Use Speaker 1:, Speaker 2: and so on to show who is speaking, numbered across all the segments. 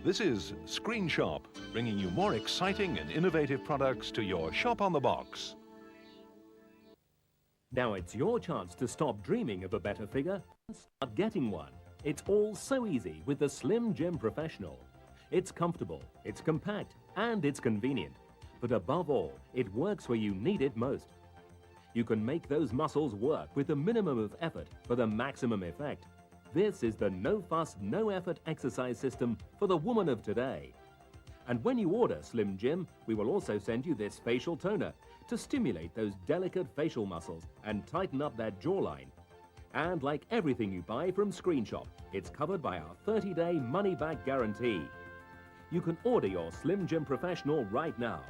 Speaker 1: This is Screenshop, bringing you more exciting and innovative products to your shop on the box.
Speaker 2: Now it's your chance to stop dreaming of a better figure and start getting one. It's all so easy with the Slim Jim Professional. It's comfortable, it's compact, and it's convenient. But above all, it works where you need it most. You can make those muscles work with the minimum of effort for the maximum effect. This is the no-fuss, no-effort exercise system for the woman of today. And when you order Slim Jim, we will also send you this facial toner to stimulate those delicate facial muscles and tighten up that jawline. And like everything you buy from Screenshop, it's covered by our 30-day money-back guarantee. You can order your Slim Jim Professional right now,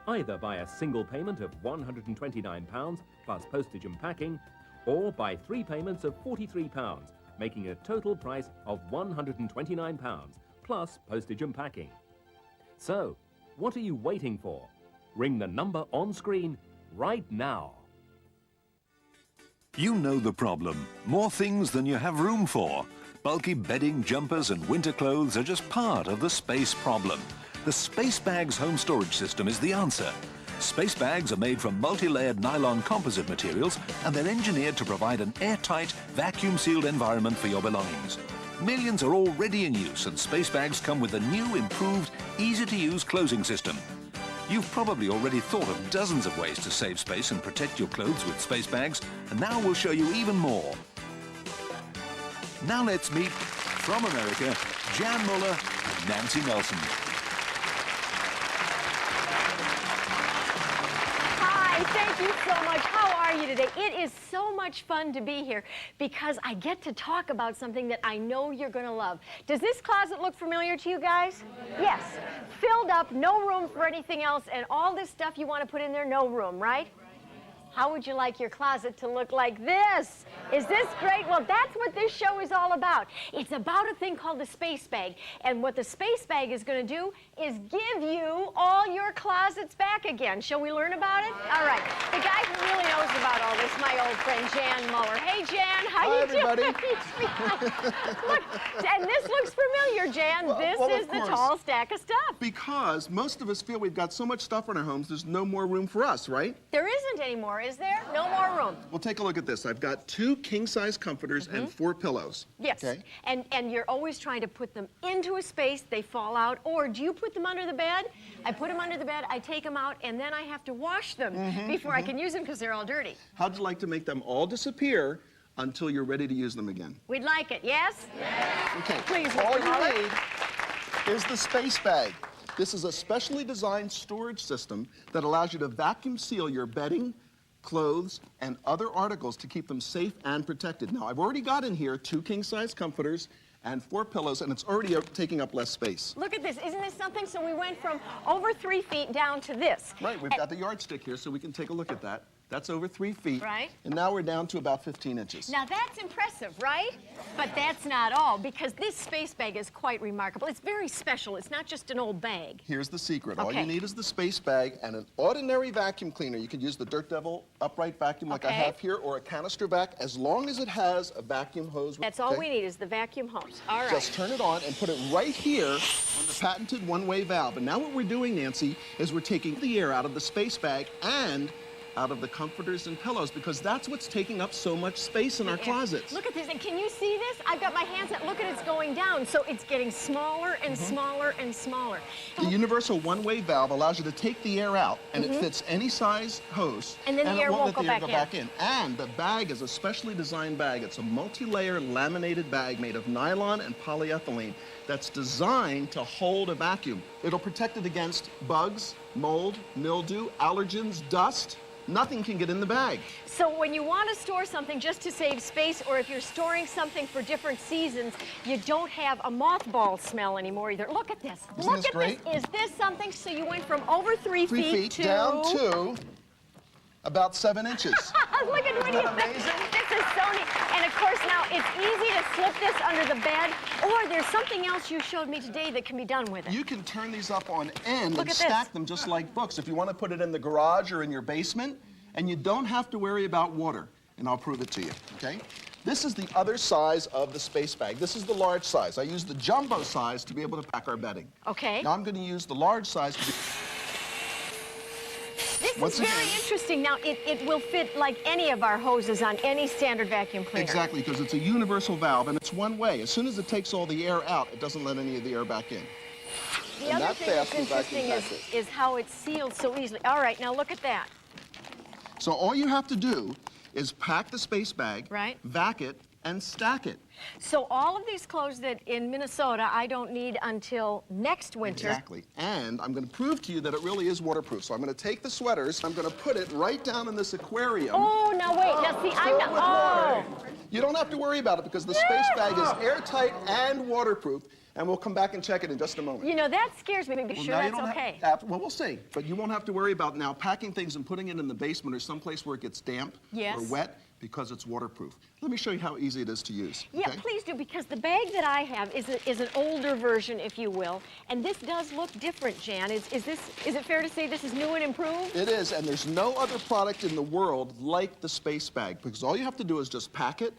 Speaker 2: either by a single payment of £129 plus postage and packing, or by 3 payments of £43, making a total price of £129 plus postage and packing. So, what are you waiting for? Ring the number on screen right now.
Speaker 1: You know the problem. More things than you have room for. Bulky bedding, jumpers and winter clothes are just part of the space problem. The Space Bags home storage system is the answer. Space bags are made from multi-layered nylon composite materials, and they're engineered to provide an airtight, vacuum-sealed environment for your belongings. Millions are already in use, and Space Bags come with a new, improved, easy-to-use closing system. You've probably already thought of dozens of ways to save space and protect your clothes with Space Bags, and now we'll show you even more. Now let's meet, from America, Jan Muller and Nancy Nelson.
Speaker 3: Thank you so much. How are you today? It is so much fun to be here because I get to talk about something that I know you're going to love. Does this closet look familiar to you guys? Yes. Filled up, no room for anything else, and all this stuff you want to put in there, no room, right? How would you like your closet to look like this? Is this great? Well, that's what this show is all about. It's about a thing called the Space Bag. And what the Space Bag is going to do is give you all your closets back again. Shall we learn about it? All right. The guy who really knows about all this, my old friend Jan Muller. Hey, Jan, how you doing? Look, and this looks familiar, Jan. This is the tall stack of stuff.
Speaker 4: Because most of us feel we've got so much stuff in our homes, there's no more room for us, right?
Speaker 3: There isn't anymore, is there? No more room.
Speaker 4: Well, take a look at this. I've got 2 king-size comforters and 4 pillows.
Speaker 3: Yes.
Speaker 4: Okay.
Speaker 3: And you're always trying to put them into a space, they fall out, or do you put them under the bed? I put them under the bed, I take them out, and then I have to wash them before I can use them because they're all dirty.
Speaker 4: How'd you like to make them all disappear until you're ready to use them again?
Speaker 3: We'd like it, yes? Yes.
Speaker 4: Okay.
Speaker 3: Please,
Speaker 4: all
Speaker 3: Mr.
Speaker 4: you
Speaker 3: Muller.
Speaker 4: need is the Space Bag. This is a specially designed storage system that allows you to vacuum seal your bedding, clothes, and other articles to keep them safe and protected. Now, I've already got in here 2 king-size comforters and 4 pillows, and it's already taking up less space.
Speaker 3: Look at this. Isn't this something? So we went from over 3 feet down to this.
Speaker 4: Right. We've got the yardstick here, so we can take a look at that. That's over 3 feet.
Speaker 3: Right.
Speaker 4: And now we're down to about 15 inches.
Speaker 3: Now that's impressive, right? But that's not all, because this Space Bag is quite remarkable. It's very special. It's not just an old bag.
Speaker 4: Here's the secret.
Speaker 3: Okay.
Speaker 4: All you need is the Space Bag and an ordinary vacuum cleaner. You could use the Dirt Devil upright vacuum like I have here, or a canister vac, as long as it has a vacuum hose.
Speaker 3: That's all we need is the vacuum hose. All right.
Speaker 4: Just turn it on and put it right here on the patented one-way valve. And now what we're doing, Nancy, is we're taking the air out of the Space Bag and out of the comforters and pillows, because that's what's taking up so much space in our closets.
Speaker 3: Look at this, and can you see this? I've got my hands out. Look at it's going down, so it's getting smaller and smaller and smaller.
Speaker 4: The universal one-way valve allows you to take the air out, and it fits any size hose,
Speaker 3: and then the air won't
Speaker 4: let the air go back in. And the bag is a specially designed bag. It's a multi-layer laminated bag made of nylon and polyethylene that's designed to hold a vacuum. It'll protect it against bugs, mold, mildew, allergens, dust. Nothing can get in the bag.
Speaker 3: So when you want to store something just to save space, or if you're storing something for different seasons, you don't have a mothball smell anymore either. Look at this.
Speaker 4: Isn't this great?
Speaker 3: Is this something? So you went from over 3 feet to...
Speaker 4: down to about 7 inches.
Speaker 3: Look at what you think. This is so neat. And of course now it's easy to slip this under the bed, or there's something else you showed me today that can be done with it.
Speaker 4: You can turn these up on end
Speaker 3: Look
Speaker 4: and
Speaker 3: at
Speaker 4: stack
Speaker 3: this.
Speaker 4: them just like books. If you want to put it in the garage or in your basement, and you don't have to worry about water. And I'll prove it to you, okay? This is the other size of the space bag. This is the large size. I use the jumbo size to be able to pack our bedding.
Speaker 3: Okay.
Speaker 4: Now I'm going to use the large size to be...
Speaker 3: This is very interesting. Now, it will fit like any of our hoses on any standard vacuum cleaner.
Speaker 4: Exactly, because it's a universal valve, and it's one way. As soon as it takes all the air out, it doesn't let any of the air back in.
Speaker 3: The other thing that's interesting is how it's sealed so easily. All right, now look at that.
Speaker 4: So all you have to do is pack the space bag,
Speaker 3: right,
Speaker 4: vac it, and stack it.
Speaker 3: So all of these clothes that in Minnesota I don't need until next winter.
Speaker 4: Exactly. And I'm going to prove to you that it really is waterproof. So I'm going to take the sweaters, I'm going to put it right down in this aquarium.
Speaker 3: Oh, now wait. Now see, I'm not... Oh.
Speaker 4: You don't have to worry about it because the space bag is airtight and waterproof. And we'll come back and check it in just a moment.
Speaker 3: You know, that scares me. Be sure that's okay.
Speaker 4: Well, we'll see. But you won't have to worry about now packing things and putting it in the basement or someplace where it gets damp or wet because it's waterproof. Let me show you how easy it is to use.
Speaker 3: Yeah,
Speaker 4: okay?
Speaker 3: Please do, because the bag that I have is an older version, if you will. And this does look different, Jan. Is it fair to say this is new and improved?
Speaker 4: It is, and there's no other product in the world like the space bag because all you have to do is just pack it,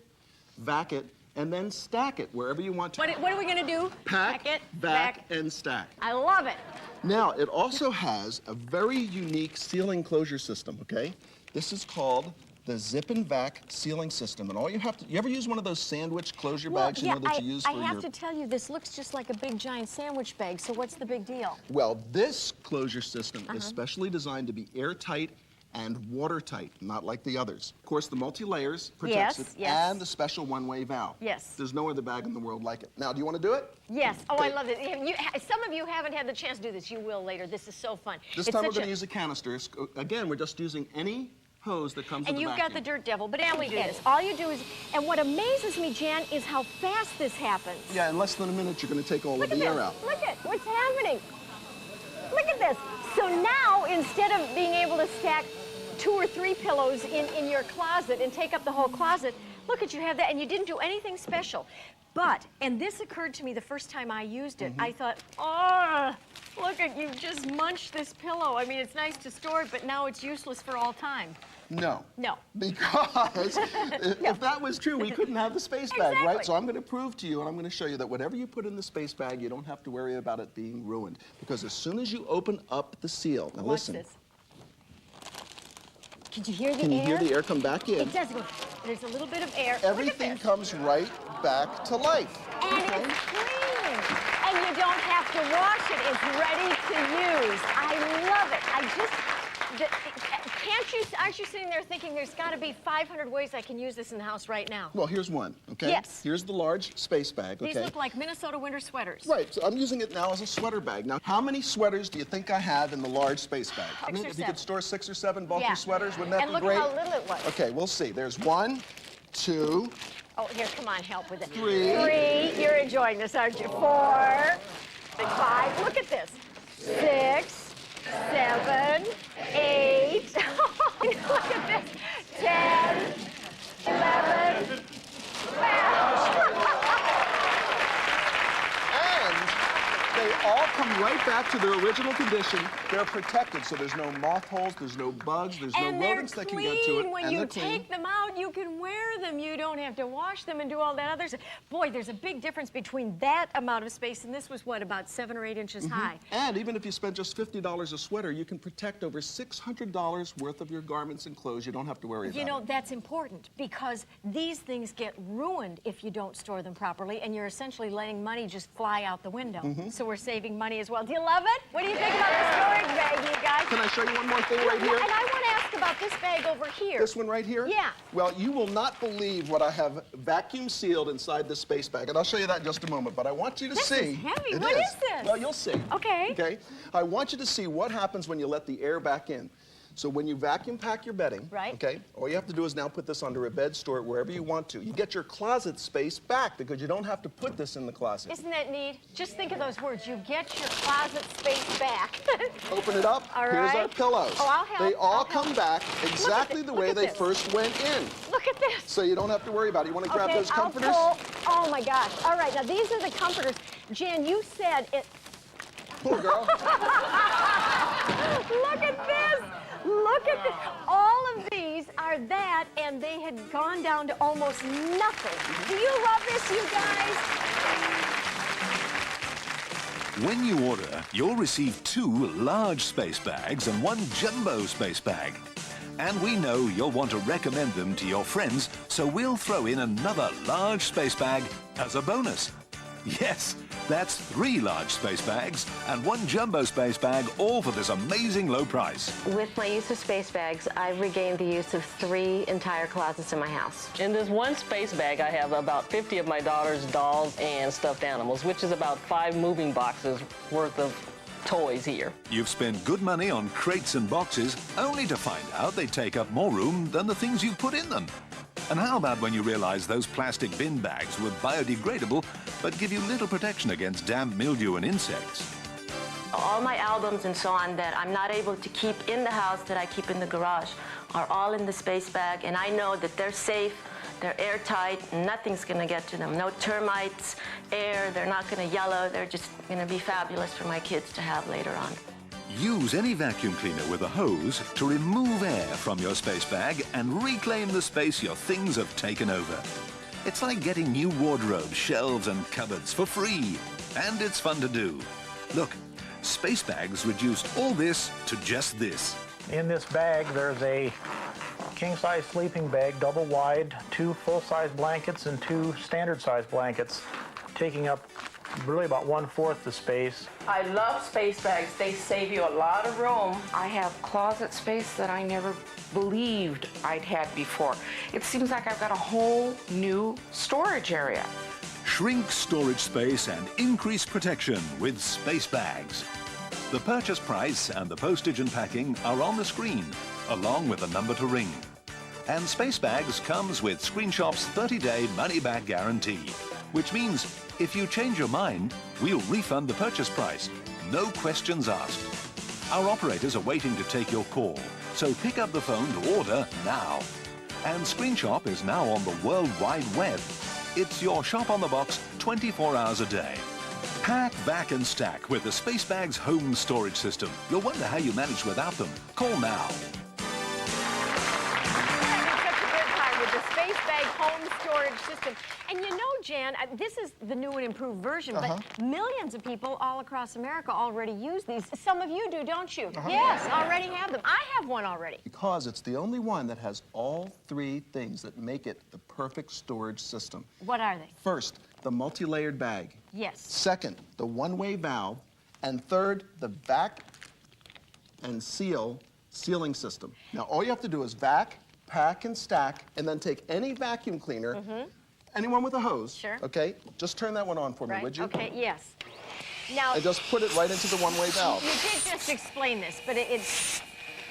Speaker 4: vac it, and then stack it wherever you want to.
Speaker 3: What are we going to do?
Speaker 4: Pack it, vac, and stack.
Speaker 3: I love it.
Speaker 4: Now, it also has a very unique sealing closure system, okay? This is called the zip and vac sealing system. And all you have to, you ever use one of those sandwich closure bags you know that you use for
Speaker 3: I have to tell you, this looks just like a big giant sandwich bag, so what's the big deal?
Speaker 4: Well, this closure system is specially designed to be airtight and watertight, not like the others. Of course, the multi-layers protects it, and the special one-way valve.
Speaker 3: Yes.
Speaker 4: There's no other bag in the world like it. Now, do you want to do it?
Speaker 3: Yes. Oh, I love it. Some of you haven't had the chance to do this. You will later. This is so fun.
Speaker 4: This time we're going to use a canister. Again, we're just using any hose that comes with the vacuum.
Speaker 3: And you've got the Dirt Devil, but Emily did this. All you do is, and what amazes me, Jan, is how fast this happens.
Speaker 4: Yeah, in less than a minute, you're going to take all of the air out.
Speaker 3: Look at what's happening. Look at this. So now, instead of being able to stack 2 or 3 pillows in your closet and take up the whole closet, look at you have that, and you didn't do anything special. But, and this occurred to me the first time I used it, I thought, oh, look at you just munched this pillow. I mean, it's nice to store it, but now it's useless for all time.
Speaker 4: No.
Speaker 3: No.
Speaker 4: Because if that was true, we couldn't have the space bag, right? So I'm going to prove to you, and I'm going to show you that whatever you put in the space bag, you don't have to worry about it being ruined. Because as soon as you open up the seal, now listen.
Speaker 3: Watch this. Can you hear the air?
Speaker 4: Can you hear the air come back in?
Speaker 3: It does go. There's a little bit of air.
Speaker 4: Everything comes right back to life.
Speaker 3: And it's clean. And you don't have to wash it. It's ready to use. I love it. Aren't you sitting there thinking there's got to be 500 ways I can use this in the house right now?
Speaker 4: Well, here's one, okay?
Speaker 3: Yes.
Speaker 4: Here's the large space bag, okay?
Speaker 3: These look like Minnesota winter sweaters.
Speaker 4: Right, so I'm using it now as a sweater bag. Now, how many sweaters do you think I have in the large space bag? I mean, if you could store 6 or 7 bulky sweaters, wouldn't that be great?
Speaker 3: And look how little it was.
Speaker 4: Okay, we'll see. There's 1, 2...
Speaker 3: Oh, here, come on, help with it.
Speaker 4: 3.
Speaker 3: You're enjoying this, aren't you? 4, 5. Look at this. 6, 7, 8. Look at this. 10, 11, 12. And they all come right back to their original condition. They're protected, so there's no moth holes, there's no bugs, there's no rodents that can get to it. When you take them out, you can wear them. You don't have to wash them and do all that other stuff. Boy, there's a big difference between that amount of space, and this was, what, about 7 or 8 inches high.
Speaker 4: And even if you spend just $50 a sweater, you can protect over $600 worth of your garments and clothes. You don't have to worry about it.
Speaker 3: You know, that's important, because these things get ruined if you don't store them properly, and you're essentially letting money just fly out the window. So we're saving money as well. Do you love it? What do you think about the storage bag, you guys?
Speaker 4: Can I show you one more thing right here?
Speaker 3: And I want to ask about this bag over here.
Speaker 4: This one right here?
Speaker 3: Yeah.
Speaker 4: Well, you will not believe what I have vacuum sealed inside this space bag, and I'll show you that in just a moment, but I want you to see.
Speaker 3: This is heavy. What is this?
Speaker 4: Well, you'll see.
Speaker 3: Okay.
Speaker 4: Okay? I want you to see what happens when you let the air back in. So when you vacuum pack your bedding, okay, all you have to do is now put this under a bed, store it wherever you want to. You get your closet space back because you don't have to put this in the closet.
Speaker 3: Isn't that neat? Just think of those words. You get your closet space back.
Speaker 4: Open it up.
Speaker 3: All right.
Speaker 4: Here's our pillows.
Speaker 3: Oh, I'll help.
Speaker 4: They all come back exactly the way they
Speaker 3: this.
Speaker 4: first went in.
Speaker 3: Look at this.
Speaker 4: So you don't have to worry about it. You want to grab those comforters?
Speaker 3: Oh, my gosh. All right, now these are the comforters. Jan, you said it...
Speaker 4: Poor girl.
Speaker 3: Look at this. Look at this. All of these are are that, and they had gone down to almost nothing. Do you love this, you guys?
Speaker 1: When you order, you'll receive 2 large space bags and 1 jumbo space bag. And we know you'll want to recommend them to your friends, so we'll throw in another large space bag as a bonus. Yes, that's 3 large space bags and 1 jumbo space bag, all for this amazing low price.
Speaker 5: With my use of space bags, I've regained the use of 3 entire closets in my house.
Speaker 6: In this one space bag, I have about 50 of my daughter's dolls and stuffed animals, which is about 5 moving boxes worth of toys here.
Speaker 1: You've spent good money on crates and boxes, only to find out they take up more room than the things you've put in them. And how about when you realize those plastic bin bags were biodegradable, but give you little protection against damp, mildew, and insects?
Speaker 5: All my albums and so on that I'm not able to keep in the house that I keep in the garage are all in the space bag, and I know that they're safe, they're airtight, nothing's gonna get to them. No termites, air, they're not gonna yellow, they're just gonna be fabulous for my kids to have later on.
Speaker 1: Use any vacuum cleaner with a hose to remove air from your space bag and reclaim the space your things have taken over. It's like getting new wardrobes, shelves, and cupboards for free. And it's fun to do. Look, space bags reduced all this to just this.
Speaker 7: In this bag, there's a king-size sleeping bag, double wide, 2 full-size blankets and 2 standard-size blankets, taking up really about 1/4 the space.
Speaker 8: I love space bags. They save you a lot of room. I have closet space that I never believed I'd had before. It seems like I've got a whole new storage area.
Speaker 1: Shrink storage space and increase protection with space bags. The purchase price and the postage and packing are on the screen, along with a number to ring. And Space Bags comes with Screenshop's 30-day money-back guarantee, which means if you change your mind, we'll refund the purchase price. No questions asked. Our operators are waiting to take your call, so pick up the phone to order now. And Screenshop is now on the World Wide Web. It's your shop on the box 24 hours a day. Pack, vac, and stack with the Space Bags home storage system. You'll wonder how you manage without them. Call now.
Speaker 3: Space bag home storage system. And you know, Jan, this is the new and improved version, but millions of people all across America already use these. Some of you do, don't you? Yes, already have them. I have one already.
Speaker 4: Because it's the only one that has all 3 things that make it the perfect storage system.
Speaker 3: What are they?
Speaker 4: First, the multi-layered bag.
Speaker 3: Yes.
Speaker 4: Second, the one-way valve. And third, the vac and sealing system. Now, all you have to do is vac, pack, and stack, and then take any vacuum cleaner, anyone with a hose, okay? Just turn that one on for me, would you?
Speaker 3: Okay, yes. Now,
Speaker 4: And just put it right into the one-way valve.
Speaker 3: you did just explain this, but it's,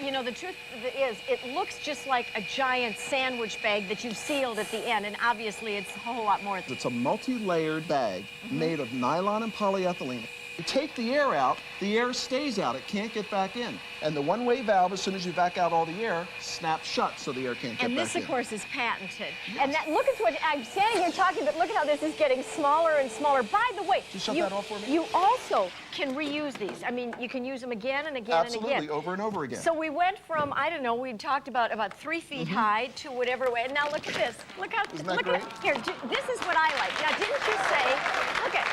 Speaker 3: you know, the truth is, it looks just like a giant sandwich bag that you've sealed at the end, and obviously it's a whole lot more.
Speaker 4: It's a multi-layered bag made of nylon and polyethylene. You take the air out, the air stays out. It can't get back in. And the one-way valve, as soon as you vac out all the air, snaps shut so the air can't get back in.
Speaker 3: And this, of course, is patented. And that, look at what I'm saying. You're talking, but look at how this is getting smaller and smaller. By the way,
Speaker 4: Just shut that off for me?
Speaker 3: You also can reuse these. I mean, you can use them again and again and again.
Speaker 4: Absolutely, over and over again.
Speaker 3: So we went from, I don't know, we talked about 3 feet high to whatever way. And now look at this. Look how,
Speaker 4: Isn't that
Speaker 3: look
Speaker 4: great?
Speaker 3: at, here, this is what I like. Now, didn't you say, look at,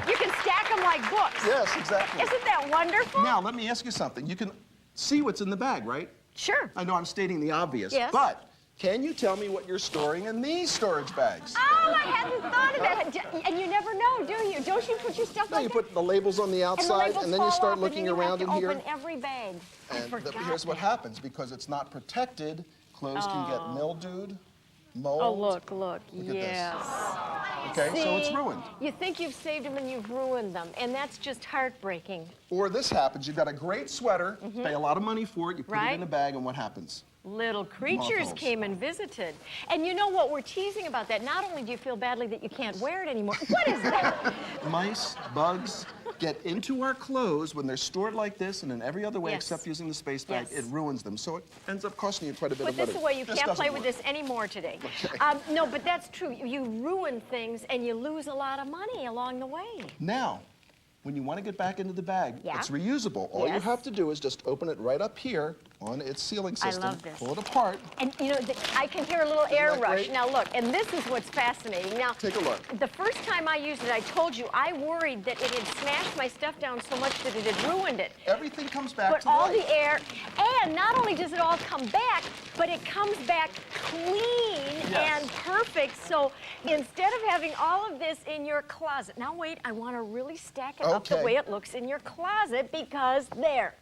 Speaker 3: you can stack them like books.
Speaker 4: Yes, exactly.
Speaker 3: Isn't that wonderful?
Speaker 4: Now, let me ask you something. You can see what's in the bag, right?
Speaker 3: Sure.
Speaker 4: I know I'm stating the obvious,
Speaker 3: Yes.
Speaker 4: but can you tell me what you're storing in these storage bags?
Speaker 3: Oh, I hadn't thought of that. And you never know, do you? Don't you put your stuff
Speaker 4: No,
Speaker 3: like
Speaker 4: you
Speaker 3: that?
Speaker 4: put the labels on the outside, and then you start looking around in here.
Speaker 3: Open every bag. I
Speaker 4: And
Speaker 3: forgot
Speaker 4: here's what
Speaker 3: that.
Speaker 4: happens. Because it's not protected, clothes can get mildewed, mold.
Speaker 3: Oh, look,
Speaker 4: Look at this.
Speaker 3: yes.
Speaker 4: Okay, so it's
Speaker 3: See?
Speaker 4: ruined.
Speaker 3: You think you've saved them and you've ruined them, and that's just heartbreaking.
Speaker 4: Or this happens. You've got a great sweater, pay a lot of money for it, you put it
Speaker 3: Right.
Speaker 4: in a bag, and what happens?
Speaker 3: Little creatures
Speaker 4: Mothballs.
Speaker 3: came and visited. And you know what? We're teasing about that. Not only do you feel badly that you can't wear it anymore. What is that?
Speaker 4: Mice, bugs get into our clothes when they're stored like this and in every other way
Speaker 3: Yes.
Speaker 4: except using the space bag.
Speaker 3: Yes.
Speaker 4: It ruins them. So it ends up costing you quite a bit
Speaker 3: Put
Speaker 4: of money.
Speaker 3: this away. You can't play
Speaker 4: doesn't
Speaker 3: with
Speaker 4: work.
Speaker 3: this anymore today.
Speaker 4: Okay.
Speaker 3: No, but that's true. You ruin things and you lose a lot of money along the way.
Speaker 4: Now, when you want to get back into the bag,
Speaker 3: Yeah.
Speaker 4: it's reusable. All you
Speaker 3: Yes.
Speaker 4: have to do is just open it right up here, on its sealing system.
Speaker 3: love this.
Speaker 4: Pull it apart.
Speaker 3: And you know, I can hear a little air
Speaker 4: that
Speaker 3: rush.
Speaker 4: great?
Speaker 3: Now look, and this is what's fascinating. Now,
Speaker 4: Take a look.
Speaker 3: the first time I used it, I told you, I worried that it had smashed my stuff down so much that it had ruined it.
Speaker 4: Everything comes back
Speaker 3: But
Speaker 4: to
Speaker 3: all
Speaker 4: life.
Speaker 3: the air, and not only does it all come back, but it comes back clean
Speaker 4: Yes.
Speaker 3: and perfect. So instead of having all of this in your closet, now wait, I want to really stack it up the
Speaker 4: Okay.
Speaker 3: way it looks in your closet, because there.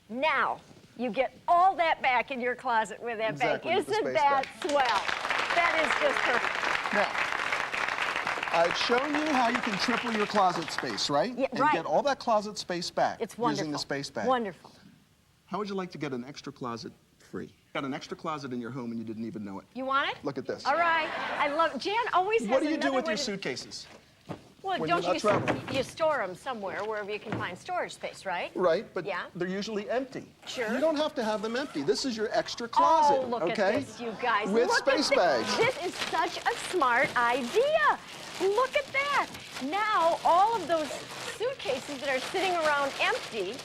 Speaker 3: Now, you get all that back in your closet with that
Speaker 4: Exactly,
Speaker 3: bag.
Speaker 4: with the
Speaker 3: Isn't
Speaker 4: space
Speaker 3: that
Speaker 4: bag.
Speaker 3: swell? That is just perfect.
Speaker 4: Now, I've shown you how you can triple your closet space, right?
Speaker 3: Yeah,
Speaker 4: and
Speaker 3: right.
Speaker 4: get all that closet space back
Speaker 3: It's wonderful.
Speaker 4: using the space bag.
Speaker 3: Wonderful.
Speaker 4: How would you like to get an extra closet free? Got an extra closet in your home and you didn't even know it.
Speaker 3: You want it?
Speaker 4: Look at this.
Speaker 3: All right. I love Jan always has
Speaker 4: What do you do
Speaker 3: another
Speaker 4: with
Speaker 3: way
Speaker 4: your
Speaker 3: to-
Speaker 4: suitcases?
Speaker 3: Well,
Speaker 4: when
Speaker 3: don't
Speaker 4: you're
Speaker 3: you,
Speaker 4: not traveling?
Speaker 3: you store them somewhere, wherever you can find storage space, right?
Speaker 4: Right, but
Speaker 3: Yeah.
Speaker 4: they're usually empty.
Speaker 3: Sure.
Speaker 4: You don't have to have them empty. This is your extra closet,
Speaker 3: Oh, look
Speaker 4: okay?
Speaker 3: at this, you guys.
Speaker 4: With
Speaker 3: Look
Speaker 4: space
Speaker 3: at
Speaker 4: bags.
Speaker 3: This is such a smart idea. Look at that. Now, all of those suitcases that are sitting around empty.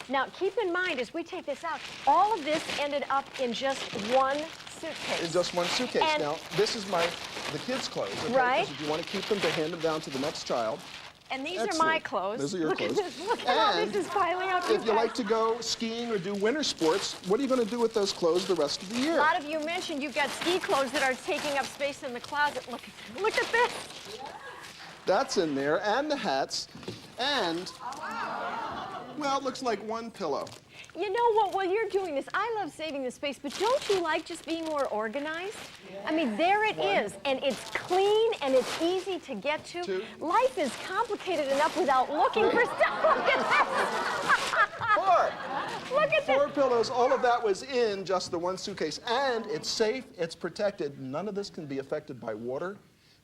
Speaker 3: Now, keep in mind, as we take this out, all of this ended up in just one suitcase.
Speaker 4: In just one suitcase.
Speaker 3: And-
Speaker 4: Now, this is the kids' clothes, okay?
Speaker 3: Right.
Speaker 4: 'Cause if you want to keep them to hand them down to the next child.
Speaker 3: And these are
Speaker 4: Excellent.
Speaker 3: my clothes.
Speaker 4: Those are your
Speaker 3: Look
Speaker 4: clothes.
Speaker 3: At this. Look at all
Speaker 4: And
Speaker 3: this is piling up.
Speaker 4: If you like to go skiing or do winter sports, what are you going to do with those clothes the rest of the year?
Speaker 3: A lot of you mentioned you've got ski clothes that are taking up space in the closet. Look at this.
Speaker 4: That's in there, and the hats, and, well, it looks like one pillow.
Speaker 3: You know what, while you're doing this, I love saving the space, but don't you like just being more organized? I mean, there it is, and it's clean, and it's easy to get to.
Speaker 4: Two.
Speaker 3: Life is complicated enough without looking for stuff. Look at
Speaker 4: Four.
Speaker 3: this. Look at
Speaker 4: Four
Speaker 3: this.
Speaker 4: pillows, all of that was in just the one suitcase. And it's safe, it's protected. None of this can be affected by water,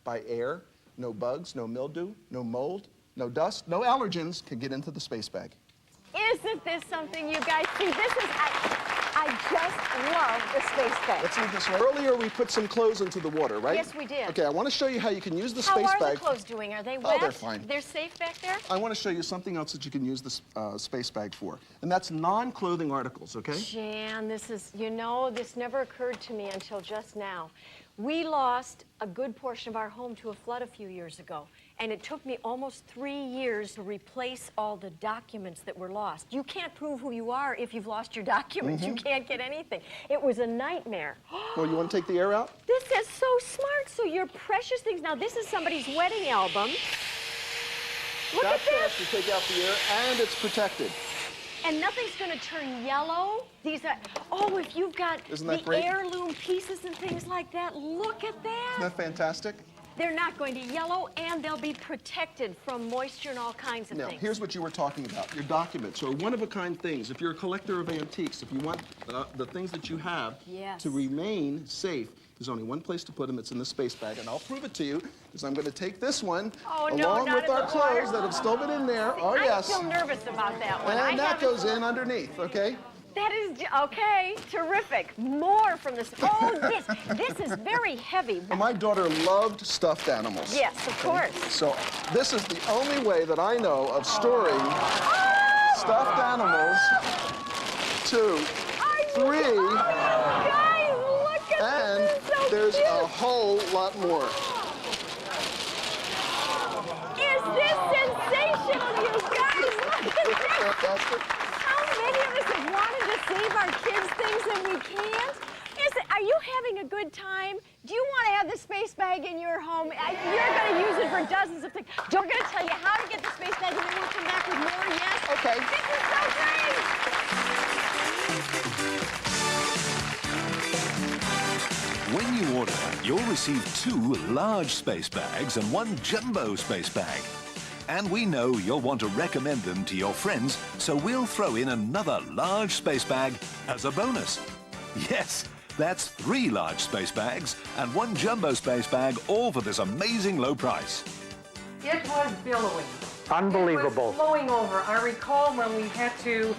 Speaker 4: by air. No bugs, no mildew, no mold, no dust, no allergens can get into the space bag.
Speaker 3: Isn't this something, you guys? See, this is, I just love the space bag.
Speaker 4: Let's leave this one. Earlier we put some clothes into the water, right?
Speaker 3: Yes, we did.
Speaker 4: Okay, I want to show you how you can use the
Speaker 3: How
Speaker 4: space
Speaker 3: are
Speaker 4: bag.
Speaker 3: the clothes doing? Are they
Speaker 4: Oh,
Speaker 3: wet?
Speaker 4: they're fine.
Speaker 3: They're safe back there?
Speaker 4: I want to show you something else that you can use this space bag for, and that's non-clothing articles, okay?
Speaker 3: Jan, this is, you know, this never occurred to me until just now. We lost a good portion of our home to a flood a few years ago, and it took me almost 3 years to replace all the documents that were lost. You can't prove who you are if you've lost your documents. You can't get anything. It was a nightmare.
Speaker 4: Well, you want to take the air out?
Speaker 3: This is so smart. So your precious things. Now, this is somebody's wedding album. Look
Speaker 4: That
Speaker 3: at this.
Speaker 4: fast to take out the air, and it's protected.
Speaker 3: And nothing's going to turn yellow. These are, oh, if you've got
Speaker 4: Isn't that
Speaker 3: the
Speaker 4: great?
Speaker 3: heirloom pieces and things like that, look at that.
Speaker 4: Isn't that fantastic?
Speaker 3: They're not going to yellow, and they'll be protected from moisture and all kinds of
Speaker 4: Now,
Speaker 3: things.
Speaker 4: here's what you were talking about. Your documents are one-of-a-kind things. If you're a collector of antiques, if you want the things that you have
Speaker 3: Yes.
Speaker 4: to remain safe, there's only one place to put them. It's in the space bag, and I'll prove it to you, because I'm going to take this one
Speaker 3: Oh, no,
Speaker 4: along
Speaker 3: not
Speaker 4: with
Speaker 3: in
Speaker 4: our
Speaker 3: the
Speaker 4: clothes
Speaker 3: water.
Speaker 4: that have still been in there. Oh,
Speaker 3: I'm
Speaker 4: yes.
Speaker 3: still nervous about that one.
Speaker 4: And that
Speaker 3: haven't-
Speaker 4: goes in underneath, okay?
Speaker 3: That is, okay, terrific. More from this. Oh, this is very heavy.
Speaker 4: And my daughter loved stuffed animals.
Speaker 3: Yes, of course.
Speaker 4: So this is the only way that I know of storing stuffed animals. 2, 3,
Speaker 3: Guys, look at
Speaker 4: and
Speaker 3: this. This is so
Speaker 4: there's
Speaker 3: cute.
Speaker 4: a whole lot more.
Speaker 3: Is this sensational, you guys? Look at this.
Speaker 4: Fantastic.
Speaker 3: How many of us have wanted to save our kids things and we can't? Are you having a good time? Do you want to have the space bag in your home? You're going to use it for dozens of things. We're going to tell you how to get the space bag, and then we'll come back with more, yes?
Speaker 4: Okay.
Speaker 3: This is so great!
Speaker 1: When you order, you'll receive 2 large space bags and 1 jumbo space bag. And we know you'll want to recommend them to your friends, so we'll throw in another large space bag as a bonus. Yes, that's 3 large space bags and 1 jumbo space bag, all for this amazing low price.
Speaker 9: It was billowing.
Speaker 7: Unbelievable.
Speaker 9: It was flowing over. I recall when we had to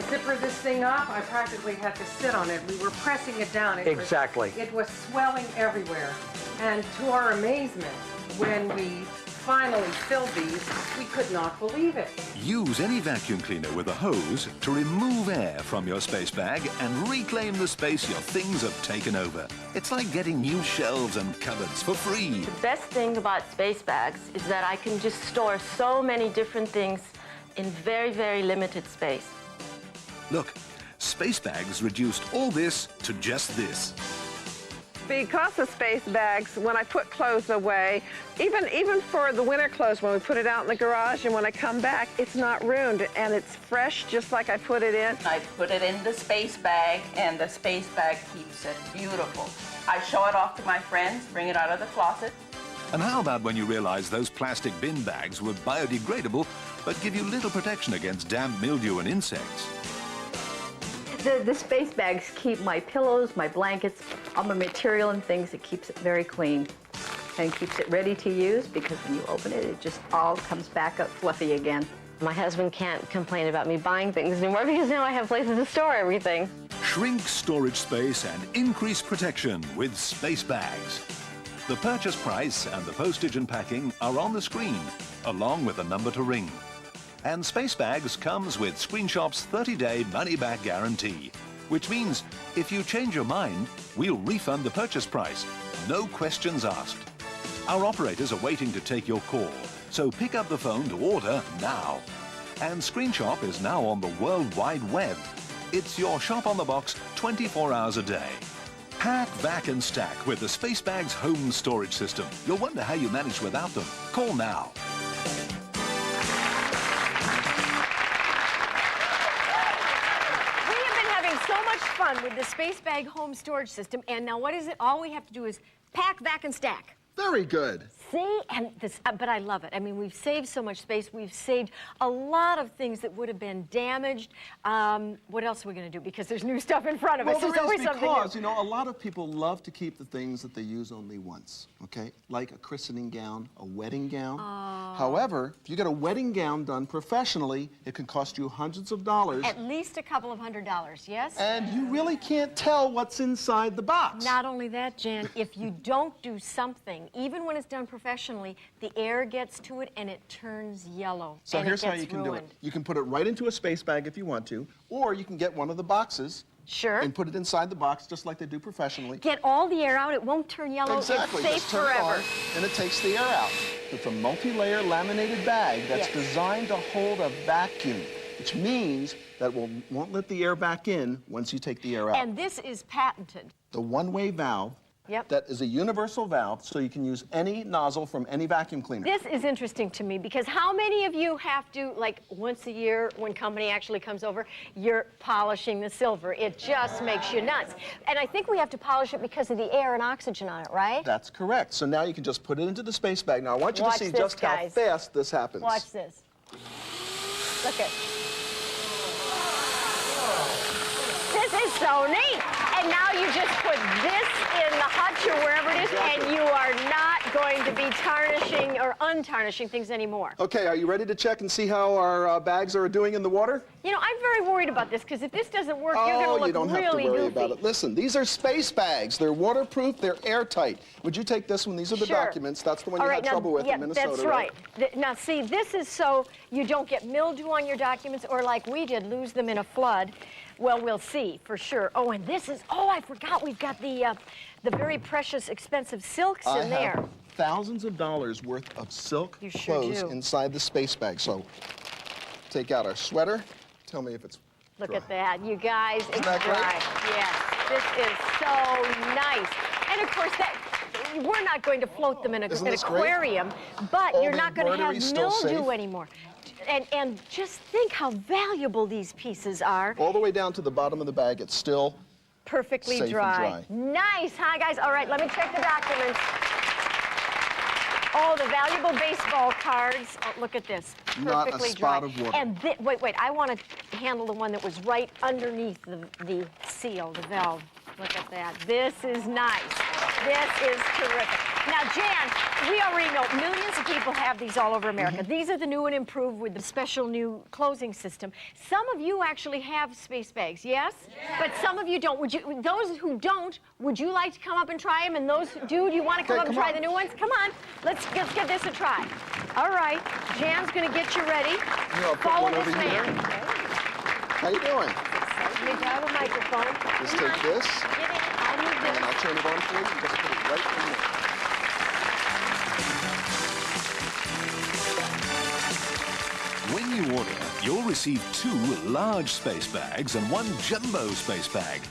Speaker 9: zipper this thing up, I practically had to sit on it. We were pressing it down.
Speaker 7: Exactly.
Speaker 9: It was swelling everywhere. And to our amazement, when we finally filled these, we could not believe it.
Speaker 1: Use any vacuum cleaner with a hose to remove air from your space bag and reclaim the space your things have taken over. It's like getting new shelves and cupboards for free.
Speaker 5: The best thing about space bags is that I can just store so many different things in very, very limited space.
Speaker 1: Look, space bags reduced all this to just this.
Speaker 10: Because of space bags, when I put clothes away, even for the winter clothes, when we put it out in the garage and when I come back, it's not ruined and it's fresh just like I put it in.
Speaker 8: I put it in the space bag, and the space bag keeps it beautiful. I show it off to my friends, bring it out of the closet.
Speaker 1: And how about when you realize those plastic bin bags were biodegradable, but give you little protection against damp, mildew, and insects?
Speaker 11: The space bags keep my pillows, my blankets, all my material and things. It keeps it very clean and keeps it ready to use, because when you open it, it just all comes back up fluffy again.
Speaker 5: My husband can't complain about me buying things anymore because now I have places to store everything.
Speaker 1: Shrink storage space and increase protection with space bags. The purchase price and the postage and packing are on the screen, along with a number to ring. And Space Bags comes with Screenshop's 30-day money-back guarantee, which means if you change your mind, we'll refund the purchase price, no questions asked. Our operators are waiting to take your call, so pick up the phone to order now. And Screenshop is now on the World Wide Web. It's your shop on the box 24 hours a day. Pack, vac and stack with the Space Bags home storage system. You'll wonder how you manage without them. Call now.
Speaker 3: Fun with the Space Bag home storage system, and now what is it? All we have to do is pack, vac, and stack.
Speaker 4: Very good.
Speaker 3: See, and this, but I love it. I mean, we've saved so much space. We've saved a lot of things that would have been damaged. What else are we going to do? Because there's new stuff in front of us. There's always something new.
Speaker 4: Because, you know, a lot of people love to keep the things that they use only once, okay? Like a christening gown, a wedding gown. However, if you get a wedding gown done professionally, it can cost you hundreds of dollars.
Speaker 3: At least a couple of $100s, yes?
Speaker 4: And you really can't tell what's inside the box.
Speaker 3: Not only that, Jan, if you don't do something, even when it's done professionally, the air gets to it and it turns yellow.
Speaker 4: So
Speaker 3: and
Speaker 4: here's
Speaker 3: it
Speaker 4: how
Speaker 3: gets
Speaker 4: you can
Speaker 3: ruined.
Speaker 4: do it. You can put it right into a space bag if you want to, or you can get one of the boxes.
Speaker 3: Sure.
Speaker 4: And put it inside the box just like they do professionally.
Speaker 3: Get all the air out. It won't turn yellow.
Speaker 4: Exactly.
Speaker 3: It's safe
Speaker 4: Just turn it
Speaker 3: forever.
Speaker 4: on, and it takes the air out. It's a multi-layer laminated bag that's designed to hold a vacuum, which means that it won't let the air back in once you take the air out.
Speaker 3: And this is patented.
Speaker 4: The one-way valve.
Speaker 3: Yep.
Speaker 4: That is a universal valve, so you can use any nozzle from any vacuum cleaner.
Speaker 3: This is interesting to me because how many of you have to, like, once a year when company actually comes over, you're polishing the silver. It just makes you nuts. And I think we have to polish it because of the air and oxygen on it, right?
Speaker 4: That's correct. So now you can just put it into the space bag. Now I want you to see just how fast this happens.
Speaker 3: Watch this. Look at. This is so neat. And now you just put this in the hutch or wherever it is, and you are not going to be tarnishing or untarnishing things anymore.
Speaker 4: Okay, are you ready to check and see how our bags are doing in the water?
Speaker 3: You know, I'm very worried about this because if this doesn't work, you're going to look
Speaker 4: you don't
Speaker 3: really
Speaker 4: have to worry
Speaker 3: goofy.
Speaker 4: about it. Listen, these are space bags. They're waterproof. They're airtight. Would you take this one? These are the documents. That's the one you had trouble with in Minnesota,
Speaker 3: that's right. Now, see, this is so you don't get mildew on your documents or like we did, lose them in a flood. Well, we'll see for sure. Oh, and this is, I forgot we've got the very precious, expensive silks in there.
Speaker 4: I have thousands of dollars worth of silk clothes inside the space bag. So take out our sweater. Tell me if it's
Speaker 3: Look at that, you guys.
Speaker 4: Isn't that
Speaker 3: dry. Yes, this is so nice. And of course, we're not going to float them in an aquarium, but you're not going to have mildew anymore. And just think how valuable these pieces are.
Speaker 4: All the way down to the bottom of the bag, it's still
Speaker 3: perfectly
Speaker 4: safe
Speaker 3: dry.
Speaker 4: and dry.
Speaker 3: Nice, huh, guys? All right, let me check the documents. Oh, the valuable baseball cards. Oh, look at this. Perfectly
Speaker 4: Not a spot
Speaker 3: dry.
Speaker 4: of water.
Speaker 3: And wait, I want to handle the one that was right underneath the seal, the valve. Look at that. This is nice. This is terrific. Now, Jan, we already know millions of people have these all over America. These are the new and improved with the special new closing system. Some of you actually have space bags, yes? But some of you don't. Would you? Those who don't, would you like to come up and try them? And those who do, you want to come up and try the new ones? Come on. Let's give this a try. All right. Jan's going to get you ready. Follow this man.
Speaker 4: How you doing?
Speaker 3: You need to have a microphone.
Speaker 4: Just take this,
Speaker 3: Get in. I'll move this.
Speaker 4: and I'll turn it on for you. Just put it right in there.
Speaker 1: When you order, you'll receive 2 large space bags and 1 jumbo space bag.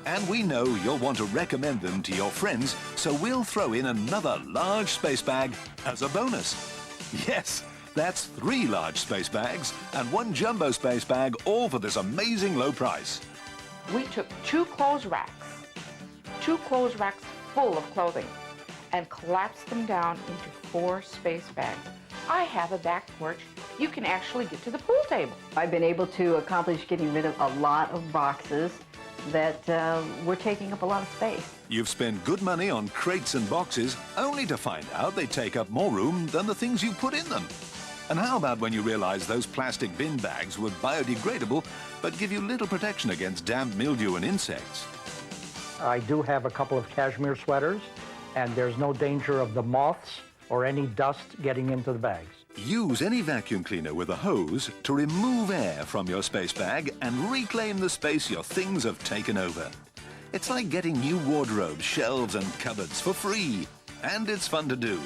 Speaker 1: And we know you'll want to recommend them to your friends, so we'll throw in another large space bag as a bonus. Yes, that's 3 large space bags and 1 jumbo space bag, all for this amazing low price.
Speaker 8: We took 2 clothes racks full of clothing, and collapsed them down into 4 space bags. I have a back porch. You can actually get to the pool table.
Speaker 11: I've been able to accomplish getting rid of a lot of boxes that were taking up a lot of space.
Speaker 1: You've spent good money on crates and boxes, only to find out they take up more room than the things you put in them. And how about when you realize those plastic bin bags were biodegradable, but give you little protection against damp, mildew, and insects?
Speaker 7: I do have a couple of cashmere sweaters, and there's no danger of the moths or any dust getting into the bags.
Speaker 1: Use any vacuum cleaner with a hose to remove air from your space bag and reclaim the space your things have taken over. It's like getting new wardrobes, shelves, and cupboards for free. And it's fun to do.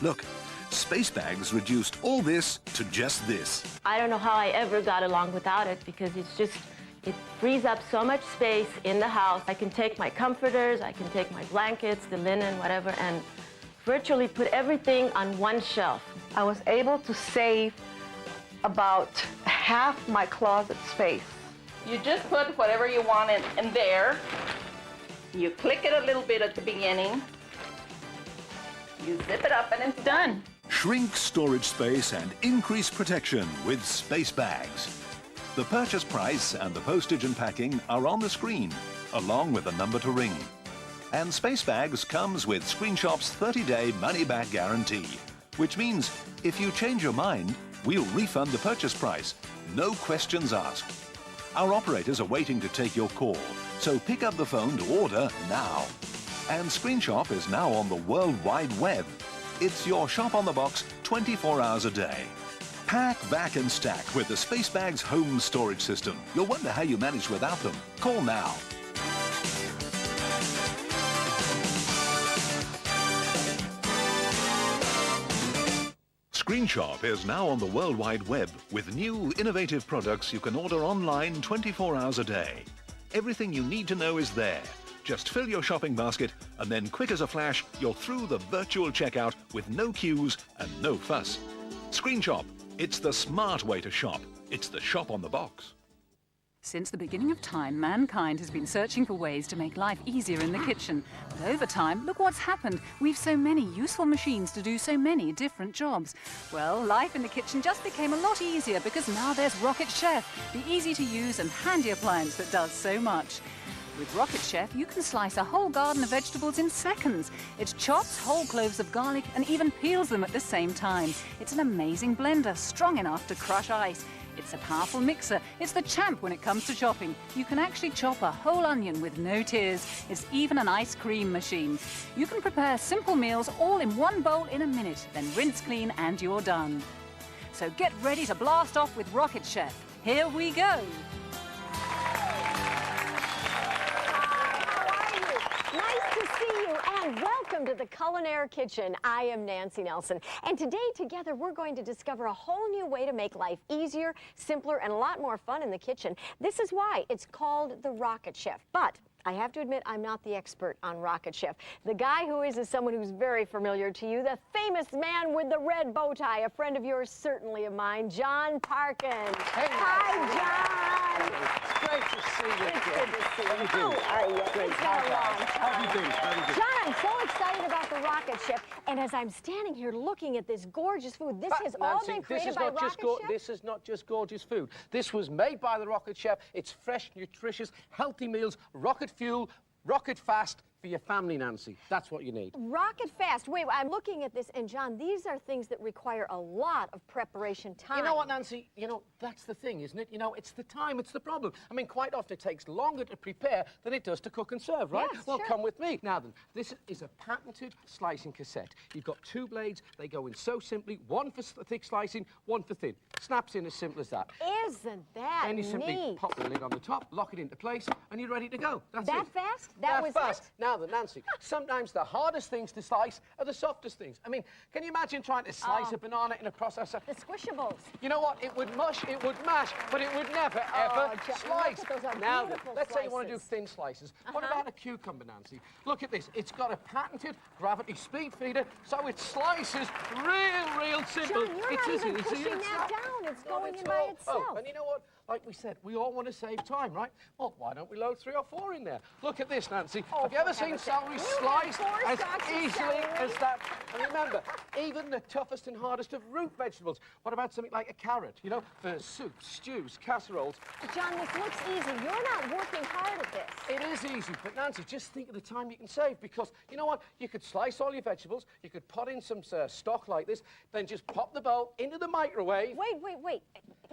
Speaker 1: Look, space bags reduced all this to just this.
Speaker 5: I don't know how I ever got along without it, because it frees up so much space in the house. I can take my comforters, I can take my blankets, the linen, whatever, and virtually put everything on one shelf.
Speaker 10: I was able to save about half my closet space.
Speaker 8: You just put whatever you want in there. You click it a little bit at the beginning. You zip it up and it's done.
Speaker 1: Shrink storage space and increase protection with space bags. The purchase price and the postage and packing are on the screen, along with the number to ring. And Space Bags comes with Screenshop's 30-day money-back guarantee, which means if you change your mind, we'll refund the purchase price. No questions asked. Our operators are waiting to take your call, so pick up the phone to order now. And Screenshop is now on the World Wide Web. It's your shop on the box 24 hours a day. Pack, vac, and stack with the Space Bags home storage system. You'll wonder how you manage without them. Call now. Screenshop is now on the World Wide Web with new innovative products you can order online 24 hours a day. Everything you need to know is there. Just fill your shopping basket and then, quick as a flash, you're through the virtual checkout with no queues and no fuss. Screenshop, it's the smart way to shop. It's the shop on the box.
Speaker 12: Since the beginning of time, mankind has been searching for ways to make life easier in the kitchen. But over time, look what's happened. We've so many useful machines to do so many different jobs. Well, life in the kitchen just became a lot easier because now there's Rocket Chef, the easy-to-use and handy appliance that does so much. With Rocket Chef, you can slice a whole garden of vegetables in seconds. It chops whole cloves of garlic and even peels them at the same time. It's an amazing blender, strong enough to crush ice. It's a powerful mixer. It's the champ when it comes to chopping. You can actually chop a whole onion with no tears. It's even an ice cream machine. You can prepare simple meals all in one bowl in a minute, then rinse clean and you're done. So get ready to blast off with Rocket Chef. Here we go.
Speaker 3: Nice to see you, and welcome to the Culinary Kitchen. I am Nancy Nelson, and today together we're going to discover a whole new way to make life easier, simpler, and a lot more fun in the kitchen. This is why it's called the Rocket Chef. But I have to admit, I'm not the expert on Rocket Chef. The guy who is someone who's very familiar to you, the famous man with the red bow tie, a friend of yours, certainly of mine, John Parkins.
Speaker 13: Hey.
Speaker 3: Hi, John.
Speaker 13: It's great to see you.
Speaker 3: It's good to see you. How are you?
Speaker 13: Great.
Speaker 3: It's been a long time.
Speaker 13: How have you been?
Speaker 3: John, I'm so excited about the Rocket Chef, and as I'm standing here looking at this gorgeous food, this has all
Speaker 13: Nancy,
Speaker 3: been created by Rocket Chef?
Speaker 13: This is not just gorgeous food. This was made by the Rocket Chef. It's fresh, nutritious, healthy meals, rocket fuel, rocket fast, for your family, Nancy. That's what you need.
Speaker 3: Rocket fast. Wait, I'm looking at this, and John, these are things that require a lot of preparation time.
Speaker 13: You know what, Nancy? You know, that's the thing, isn't it? You know, it's the time, it's the problem. I mean, quite often it takes longer to prepare than it does to cook and serve, right?
Speaker 3: Yes,
Speaker 13: well,
Speaker 3: sure.
Speaker 13: come with me. Now then, this is a patented slicing cassette. You've got 2 blades. They go in so simply, one for thick slicing, one for thin. Snaps in as simple as that.
Speaker 3: Isn't that
Speaker 13: Then you simply
Speaker 3: neat?
Speaker 13: pop the lid on the top, lock it into place, and you're ready to go. That's
Speaker 3: That
Speaker 13: it.
Speaker 3: fast? That was
Speaker 13: fast.
Speaker 3: it?
Speaker 13: Now then, Nancy, sometimes the hardest things to slice are the softest things. I mean, can you imagine trying to slice a banana in a processor?
Speaker 3: The squishables.
Speaker 13: You know what? It would mush, it would mash, but it would never, ever
Speaker 3: John,
Speaker 13: slice.
Speaker 3: look at those
Speaker 13: Now then,
Speaker 3: beautiful
Speaker 13: let's say you want to do
Speaker 3: slices.
Speaker 13: thin slices. What about a cucumber, Nancy? Look at this. It's got a patented gravity speed feeder, so it slices real simple.
Speaker 3: John, you're
Speaker 13: It's
Speaker 3: not
Speaker 13: as
Speaker 3: even
Speaker 13: easy
Speaker 3: pushing
Speaker 13: as
Speaker 3: that
Speaker 13: that.
Speaker 3: down. It's
Speaker 13: Not
Speaker 3: going
Speaker 13: at
Speaker 3: in by
Speaker 13: all.
Speaker 3: itself.
Speaker 13: Oh, and you know what? Like we said, we all want to save time, right? Well, why don't we load 3 or 4 in there? Look at this, Nancy.
Speaker 3: Oh,
Speaker 13: Have you ever
Speaker 3: for
Speaker 13: seen
Speaker 3: heaven's
Speaker 13: celery
Speaker 3: sake. You
Speaker 13: sliced
Speaker 3: have 4
Speaker 13: as
Speaker 3: stalks of
Speaker 13: easily
Speaker 3: celery?
Speaker 13: as that? And remember, even the toughest and hardest of root vegetables. What about something like a carrot, you know, for soups, stews, casseroles?
Speaker 3: John, this looks easy. You're not working hard at this.
Speaker 13: It is easy, but Nancy, just think of the time you can save, because you know what? You could slice all your vegetables, you could pot in some stock like this, then just pop the bowl into the microwave.
Speaker 3: Wait.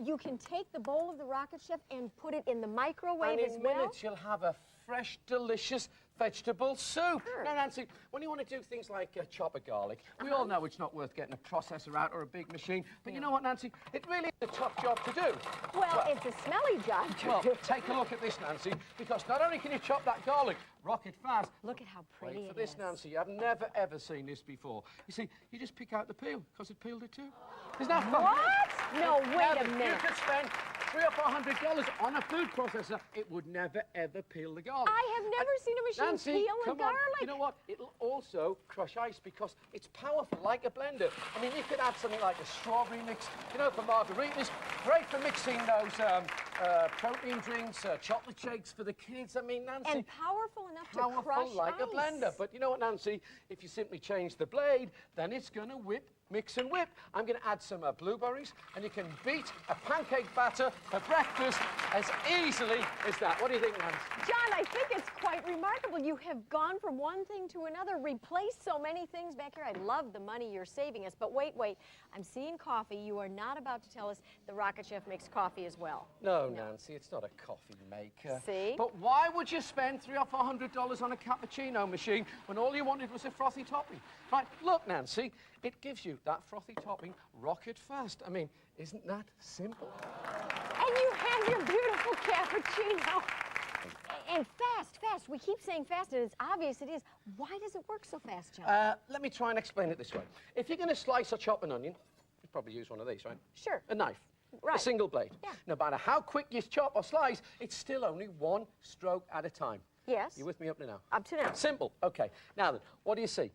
Speaker 3: You can take the bowl of the Rocket Chef and put it in the microwave
Speaker 13: And
Speaker 3: as
Speaker 13: in
Speaker 3: well?
Speaker 13: minutes, you'll have a fresh, delicious vegetable soup.
Speaker 3: Sure.
Speaker 13: Now, Nancy, when you want to do things like chop a garlic, we all know it's not worth getting a processor out or a big machine, but you know what, Nancy? It really is a tough job to do.
Speaker 3: Well, it's a smelly job to
Speaker 13: Well,
Speaker 3: do.
Speaker 13: take a look at this, Nancy, because not only can you chop that garlic rocket fast.
Speaker 3: Look at how pretty
Speaker 13: Wait for
Speaker 3: it
Speaker 13: this,
Speaker 3: is.
Speaker 13: Nancy. I've never, ever seen this before. You see, you just pick out the peel, because it peeled it too. Isn't that fun?
Speaker 3: What? No, wait a
Speaker 13: You
Speaker 3: minute.
Speaker 13: could spend $300 or $400 on a food processor. It would never, ever peel the garlic.
Speaker 3: I have never seen a machine
Speaker 13: Nancy,
Speaker 3: peel a
Speaker 13: come
Speaker 3: garlic.
Speaker 13: on. You know what? It'll also crush ice because it's powerful, like a blender. I mean, you could add something like a strawberry mix, you know, for margaritas. Great for mixing those protein drinks, chocolate shakes for the kids. I mean, Nancy.
Speaker 3: And powerful enough to crush
Speaker 13: like
Speaker 3: ice.
Speaker 13: a blender. But you know what, Nancy? If you simply change the blade, then it's going to whip, mix and whip. I'm going to add some blueberries, and you can beat a pancake batter for breakfast as easily as that. What do you think, Nancy?
Speaker 3: John, I think it's quite remarkable. You have gone from one thing to another, replaced so many things back here. I love the money you're saving us. But wait. I'm seeing coffee. You are not about to tell us the Rocket Chef makes coffee as well.
Speaker 13: No, Nancy, it's not a coffee maker.
Speaker 3: See?
Speaker 13: But why would you spend $300 or $400 on a cappuccino machine when all you wanted was a frothy topping? Right, look, Nancy, it gives you that frothy topping rocket fast. I mean, isn't that simple?
Speaker 3: And you have your beautiful cappuccino. And fast. We keep saying fast, and it's obvious it is. Why does it work so fast, John?
Speaker 13: Let me try and explain it this way. If you're going to slice or chop an onion, you'd probably use one of these, right?
Speaker 3: Sure.
Speaker 13: A knife.
Speaker 3: Right.
Speaker 13: A single blade.
Speaker 3: Yeah.
Speaker 13: No matter how quick you chop or slice, it's still only one stroke at a time.
Speaker 3: Yes.
Speaker 13: You with me up to now?
Speaker 3: Up to now.
Speaker 13: Simple. Okay. Now then, what do you see?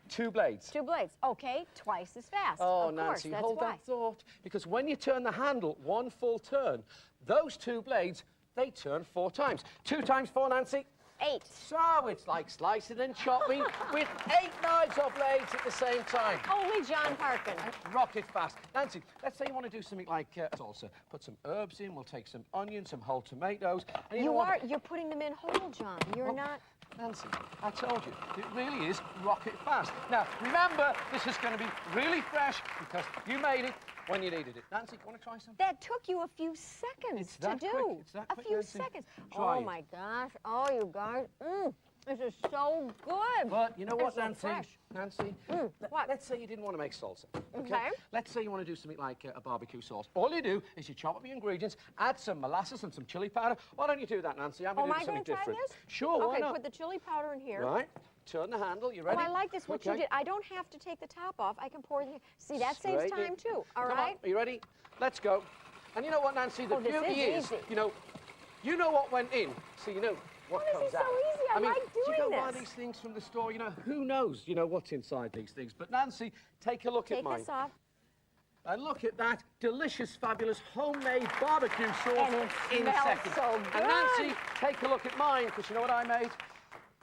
Speaker 13: 2 blades.
Speaker 3: 2 blades. Okay, twice as fast.
Speaker 13: Oh,
Speaker 3: of
Speaker 13: Nancy,
Speaker 3: course, that's
Speaker 13: hold
Speaker 3: why.
Speaker 13: that thought. Because when you turn the handle 1 full turn, those 2 blades, they turn 4 times. 2 times 4, Nancy?
Speaker 3: 8.
Speaker 13: So it's like slicing and chopping with 8 knives or blades at the same time.
Speaker 3: Only John Parkin.
Speaker 13: Rocket fast. Nancy, let's say you want to do something like salsa. Put some herbs in, we'll take some onions, some whole tomatoes. And
Speaker 3: You're putting them in whole, John. You're not...
Speaker 13: Nancy, I told you, it really is rocket fast. Now, remember, this is going to be really fresh because you made it when you needed it. Nancy, you want to try some?
Speaker 3: That took you a few seconds
Speaker 13: It's
Speaker 3: to
Speaker 13: that
Speaker 3: do.
Speaker 13: quick. It's that
Speaker 3: a
Speaker 13: quick,
Speaker 3: few
Speaker 13: Nancy.
Speaker 3: seconds.
Speaker 13: Try
Speaker 3: Oh,
Speaker 13: it.
Speaker 3: my gosh. Oh, you guys. This is so good.
Speaker 13: But you know what,
Speaker 3: It's so
Speaker 13: Nancy?
Speaker 3: fresh.
Speaker 13: Nancy,
Speaker 3: What?
Speaker 13: let's say you didn't want to make salsa.
Speaker 3: Okay.
Speaker 13: Let's say you want to do something like a barbecue sauce. All you do is you chop up your ingredients, add some molasses and some chili powder. Why don't you do that, Nancy? I'm going
Speaker 3: Oh,
Speaker 13: to
Speaker 3: am
Speaker 13: do
Speaker 3: I going
Speaker 13: something
Speaker 3: to try
Speaker 13: different.
Speaker 3: this?
Speaker 13: Sure, why
Speaker 3: Okay,
Speaker 13: not?
Speaker 3: put the chili powder in here.
Speaker 13: Right. Turn the handle. You ready?
Speaker 3: Oh, I like this, what you
Speaker 13: Okay.
Speaker 3: did. I don't have to take the top off. I can pour it in. See, that saves
Speaker 13: Straight in.
Speaker 3: time, too. All
Speaker 13: Come
Speaker 3: right?
Speaker 13: on, are you ready? Let's go. And you know what, Nancy? The
Speaker 3: Oh, this
Speaker 13: beauty
Speaker 3: is
Speaker 13: is,
Speaker 3: easy.
Speaker 13: you know what went in, so you know what
Speaker 3: Oh,
Speaker 13: comes
Speaker 3: this is
Speaker 13: out.
Speaker 3: so easy. I
Speaker 13: mean,
Speaker 3: like
Speaker 13: you
Speaker 3: doing
Speaker 13: go buy
Speaker 3: this.
Speaker 13: these things from the store, who knows, what's inside these things. But Nancy, take a look at
Speaker 3: Take
Speaker 13: mine.
Speaker 3: this off.
Speaker 13: And look at that delicious, fabulous homemade barbecue sauce
Speaker 3: And it
Speaker 13: in
Speaker 3: smells
Speaker 13: seconds.
Speaker 3: so
Speaker 13: And
Speaker 3: good.
Speaker 13: Nancy, take a look at mine, because you know what I made?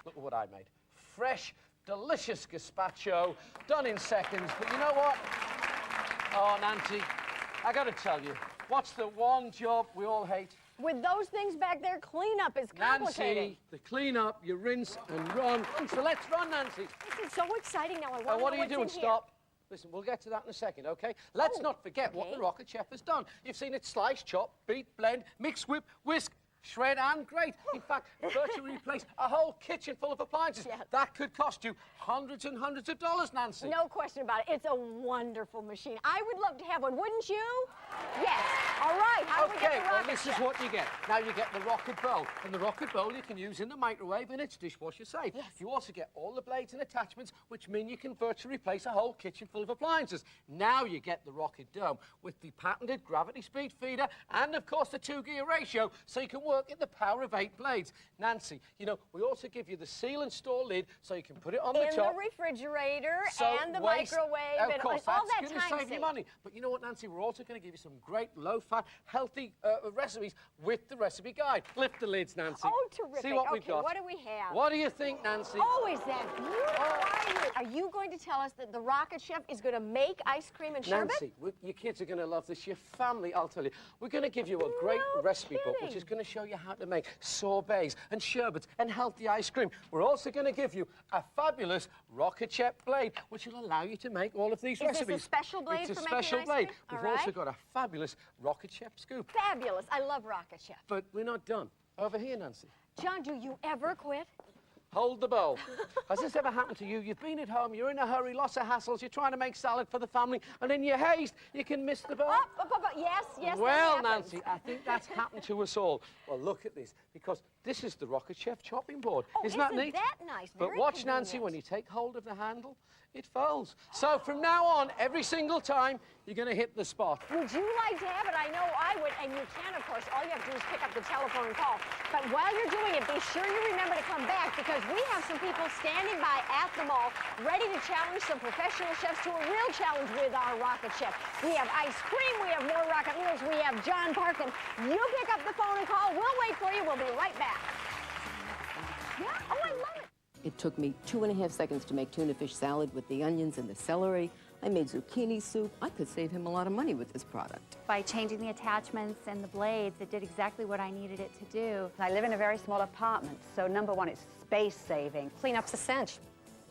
Speaker 13: Look at what I made. Fresh, delicious gazpacho, done in seconds. But you know what? Oh, Nancy, I got to tell you, what's the one job we all hate?
Speaker 3: With those things back there, cleanup is complicated.
Speaker 13: Nancy, the clean-up, you rinse and run. So let's run, Nancy.
Speaker 3: This is so exciting now. I want to know
Speaker 13: What are you
Speaker 3: what's
Speaker 13: doing?
Speaker 3: in here.
Speaker 13: Stop. Listen, we'll get to that in a second, okay? Let's not forget what the Rocket Chef has done. You've seen it slice, chop, beat, blend, mix, whip, whisk, shred and grate. In fact, virtually replace a whole kitchen full of appliances.
Speaker 3: Yes.
Speaker 13: That could cost you hundreds and hundreds of dollars, Nancy.
Speaker 3: No question about it. It's a wonderful machine. I would love to have one, wouldn't you? Yes. All right. How do we get the
Speaker 13: well,
Speaker 3: Rocket
Speaker 13: this
Speaker 3: Chef?
Speaker 13: is what you get. Now you get the Rocket Bowl. And the Rocket Bowl you can use in the microwave and it's dishwasher safe.
Speaker 3: Yes.
Speaker 13: You also get all the blades and attachments, which mean you can virtually replace a whole kitchen full of appliances. Now you get the Rocket Dome with the patented gravity speed feeder and, of course, the 2-gear ratio, so you can work in the power of 8 blades. Nancy, you know, we also give you the seal and store lid so you can put it on the top.
Speaker 3: In the refrigerator
Speaker 13: So
Speaker 3: and the
Speaker 13: waste-
Speaker 3: microwave
Speaker 13: of
Speaker 3: and
Speaker 13: course,
Speaker 3: all
Speaker 13: that's
Speaker 3: that
Speaker 13: going to
Speaker 3: time
Speaker 13: save you money. But you know what, Nancy? We're also going to give you some great low-fat, healthy recipes with the recipe guide. Lift the lids, Nancy.
Speaker 3: Oh, terrific.
Speaker 13: See what we've got.
Speaker 3: What do we have?
Speaker 13: What do you think, Nancy?
Speaker 3: Oh, is that beautiful? Are you going to tell us that the Rocket Chef is going to make ice cream and sherbet?
Speaker 13: Nancy, your kids are going to love this. Your family, I'll tell you. We're going to give you a great recipe book, which is going to show you how to make sorbets and sherbets and healthy ice cream. We're also going to give you a fabulous Rocket Chef blade, which will allow you to make all of these recipes.
Speaker 3: Is this a special blade
Speaker 13: it's
Speaker 3: for
Speaker 13: a
Speaker 3: making
Speaker 13: special
Speaker 3: ice
Speaker 13: blade.
Speaker 3: cream?
Speaker 13: We've also got a fabulous Rocket Chef scoop.
Speaker 3: Fabulous. I love Rocket Chef.
Speaker 13: But we're not done. Over here, Nancy.
Speaker 3: John, do you ever quit?
Speaker 13: Hold the bowl. Has this ever happened to you? You've been at home, you're in a hurry, lots of hassles, you're trying to make salad for the family, and in your haste, you can miss the bowl.
Speaker 3: Yes, yes,
Speaker 13: Well,
Speaker 3: that happens.
Speaker 13: Nancy, I think that's happened to us all. Well, look at this, because this is the Rocket Chef chopping board.
Speaker 3: Oh,
Speaker 13: Isn't that neat?
Speaker 3: that nice?
Speaker 13: But
Speaker 3: Very
Speaker 13: watch, Nancy, when you take hold of the handle, it folds. So from now on, every single time, you're going to hit the spot.
Speaker 3: Would you like to have it? I know I would, and you can, of course. All you have to do is pick up the telephone and call. But while you're doing it, be sure you remember to come back, because we have some people standing by at the mall ready to challenge some professional chefs to a real challenge with our Rocket Chef. We have ice cream, we have more Rocket Meals, we have John Parkin. You pick up the phone and call. We'll wait for you. We'll be right back. Yeah? Oh, I love it.
Speaker 14: It took me 2.5 seconds to make tuna fish salad with the onions and the celery. I made zucchini soup. I could save him a lot of money with this product.
Speaker 15: By changing the attachments and the blades, it did exactly what I needed it to do. I live in a very small apartment, so number one, it's space saving.
Speaker 16: Cleanup's a cinch.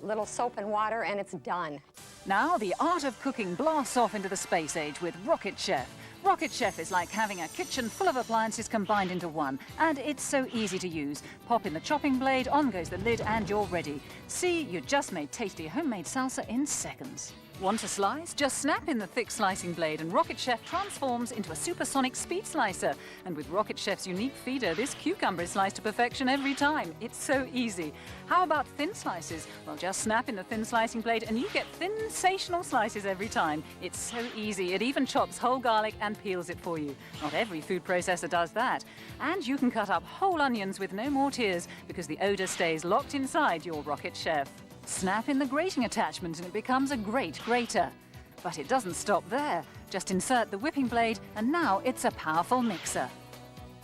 Speaker 16: Little soap and water and it's done.
Speaker 12: Now the art of cooking blasts off into the space age with Rocket Chef. Rocket Chef is like having a kitchen full of appliances combined into one, and it's so easy to use. Pop in the chopping blade, on goes the lid, and you're ready. See, you just made tasty homemade salsa in seconds. Want to slice? Just snap in the thick slicing blade and Rocket Chef transforms into a supersonic speed slicer. And with Rocket Chef's unique feeder, this cucumber is sliced to perfection every time. It's so easy. How about thin slices? Well, just snap in the thin slicing blade and you get sensational slices every time. It's so easy. It even chops whole garlic and peels it for you. Not every food processor does that. And you can cut up whole onions with no more tears because the odor stays locked inside your Rocket Chef. Snap in the grating attachment and it becomes a great grater. But it doesn't stop there. Just insert the whipping blade and now it's a powerful mixer.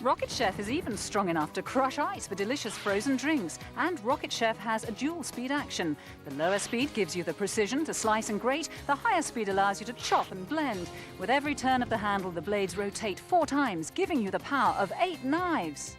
Speaker 12: Rocket Chef is even strong enough to crush ice for delicious frozen drinks. And Rocket Chef has a dual speed action. The lower speed gives you the precision to slice and grate. The higher speed allows you to chop and blend. With every turn of the handle, the blades rotate 4 times, giving you the power of 8 knives.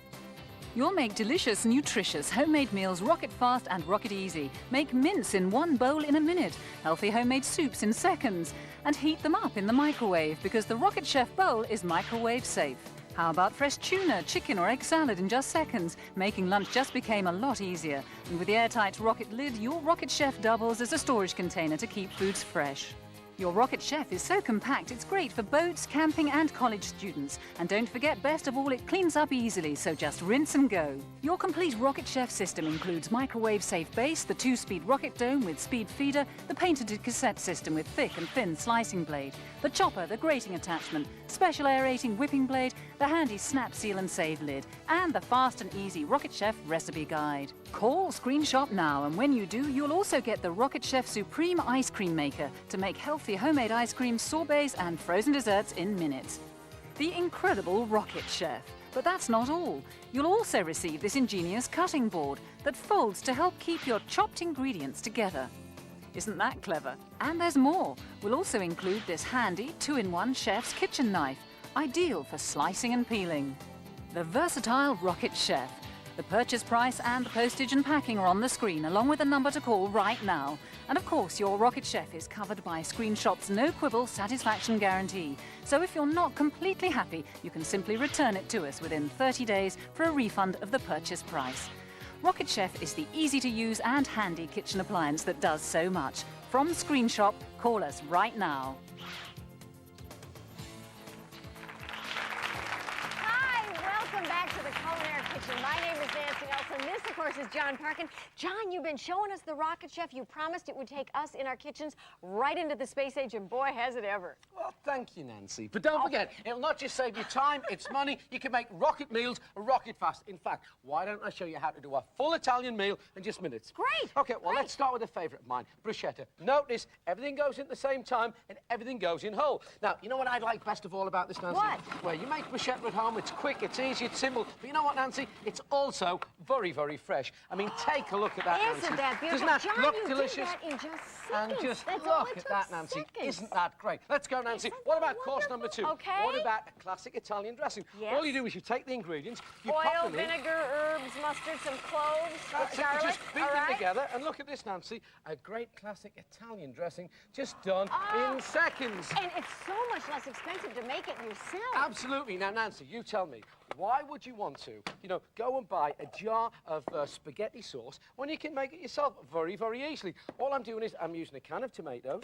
Speaker 12: You'll make delicious, nutritious homemade meals rocket fast and rocket easy. Make mince in 1 bowl in a minute, healthy homemade soups in seconds, and heat them up in the microwave because the Rocket Chef bowl is microwave safe. How about fresh tuna, chicken or egg salad in just seconds? Making lunch just became a lot easier. And with the airtight rocket lid, your Rocket Chef doubles as a storage container to keep foods fresh. Your Rocket Chef is so compact, it's great for boats, camping and college students. And don't forget, best of all, it cleans up easily, so just rinse and go. Your complete Rocket Chef system includes microwave-safe base, the 2-speed rocket dome with speed feeder, the patented cassette system with thick and thin slicing blade, the chopper, the grating attachment, special aerating whipping blade, the handy snap, seal and save lid, and the fast and easy Rocket Chef recipe guide. Call Screenshop now, and when you do, you'll also get the Rocket Chef Supreme Ice Cream Maker to make healthy homemade ice cream, sorbets and frozen desserts in minutes. The incredible Rocket Chef. But that's not all. You'll also receive this ingenious cutting board that folds to help keep your chopped ingredients together. Isn't that clever? And there's more. We'll also include this handy 2-in-1 chef's kitchen knife, ideal for slicing and peeling. The versatile Rocket Chef. The purchase price and the postage and packing are on the screen, along with a number to call right now. And of course, your Rocket Chef is covered by Screenshop's no-quibble satisfaction guarantee. So if you're not completely happy, you can simply return it to us within 30 days for a refund of the purchase price. Rocket Chef is the easy-to-use and handy kitchen appliance that does so much. From Screenshop, call us right now.
Speaker 3: Welcome back to the Culinary Kitchen. My name is Nancy Nelson. This, of course, is John Parkin. John, you've been showing us the Rocket Chef. You promised it would take us in our kitchens right into the space age, and boy, has it ever.
Speaker 13: Well, thank you, Nancy. But don't forget, it'll not just save you time, it's money. You can make rocket meals rocket fast. In fact, why don't I show you how to do a full Italian meal in just minutes?
Speaker 3: Great.
Speaker 13: Okay, well, let's start with a favourite of mine, bruschetta. Notice, everything goes in at the same time and everything goes in whole. Now, you know what I like best of all about this, Nancy?
Speaker 3: What?
Speaker 13: Well, you make bruschetta at home, it's quick, it's easy, it's simple. But you know what, Nancy? It's also very, very fresh. I mean, take a look at that, Nancy.
Speaker 3: Isn't that beautiful?
Speaker 13: Doesn't that
Speaker 3: John,
Speaker 13: look
Speaker 3: you
Speaker 13: delicious?
Speaker 3: did that in just seconds.
Speaker 13: And just
Speaker 3: That's all
Speaker 13: look
Speaker 3: it
Speaker 13: at
Speaker 3: took,
Speaker 13: that, Nancy.
Speaker 3: seconds.
Speaker 13: Isn't that great? Let's go, Nancy. What about course number 2?
Speaker 3: Okay.
Speaker 13: What about a classic Italian dressing?
Speaker 3: Yes.
Speaker 13: All you do is you take the ingredients, you
Speaker 3: Oil,
Speaker 13: pop them in.
Speaker 3: vinegar, herbs, mustard, some cloves,
Speaker 13: That's it. You
Speaker 3: garlic.
Speaker 13: just beat
Speaker 3: all
Speaker 13: them
Speaker 3: right?
Speaker 13: together, and look at this, Nancy. A great classic Italian dressing, just done in seconds.
Speaker 3: And it's so much less expensive to make it yourself.
Speaker 13: Absolutely. Now, Nancy, you tell me, why would you want to, go and buy a jar of spaghetti sauce when you can make it yourself very, very easily? All I'm doing is I'm using a can of tomatoes,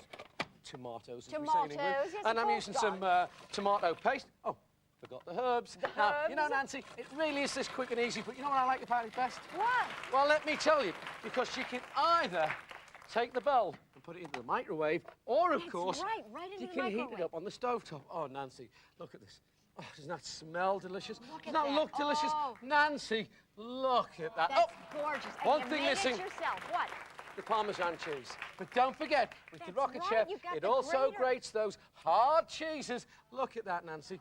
Speaker 13: as we say in England,
Speaker 3: Yes,
Speaker 13: and I'm
Speaker 3: of
Speaker 13: using
Speaker 3: course,
Speaker 13: some tomato paste. Oh, forgot the herbs. Now, you know, Nancy, it really is this quick and easy, but you know what I like about it best?
Speaker 3: What?
Speaker 13: Well, let me tell you, because you can either take the bowl and put it into the microwave, or, of course,
Speaker 3: right into
Speaker 13: you
Speaker 3: the
Speaker 13: can heat
Speaker 3: microwave.
Speaker 13: it up on the stovetop. Oh, Nancy, look at this. Oh, doesn't that smell delicious?
Speaker 3: Look
Speaker 13: Doesn't
Speaker 3: at
Speaker 13: that
Speaker 3: that.
Speaker 13: look delicious?
Speaker 3: Oh.
Speaker 13: Nancy, look at that.
Speaker 3: That's gorgeous. And
Speaker 13: one
Speaker 3: you
Speaker 13: thing
Speaker 3: made
Speaker 13: missing.
Speaker 3: It yourself. What?
Speaker 13: The Parmesan cheese. But don't forget, with the
Speaker 3: That's
Speaker 13: Rocket
Speaker 3: right,
Speaker 13: Chef,
Speaker 3: you've got
Speaker 13: it
Speaker 3: the
Speaker 13: also
Speaker 3: grater.
Speaker 13: grates those hard cheeses. Look at that, Nancy.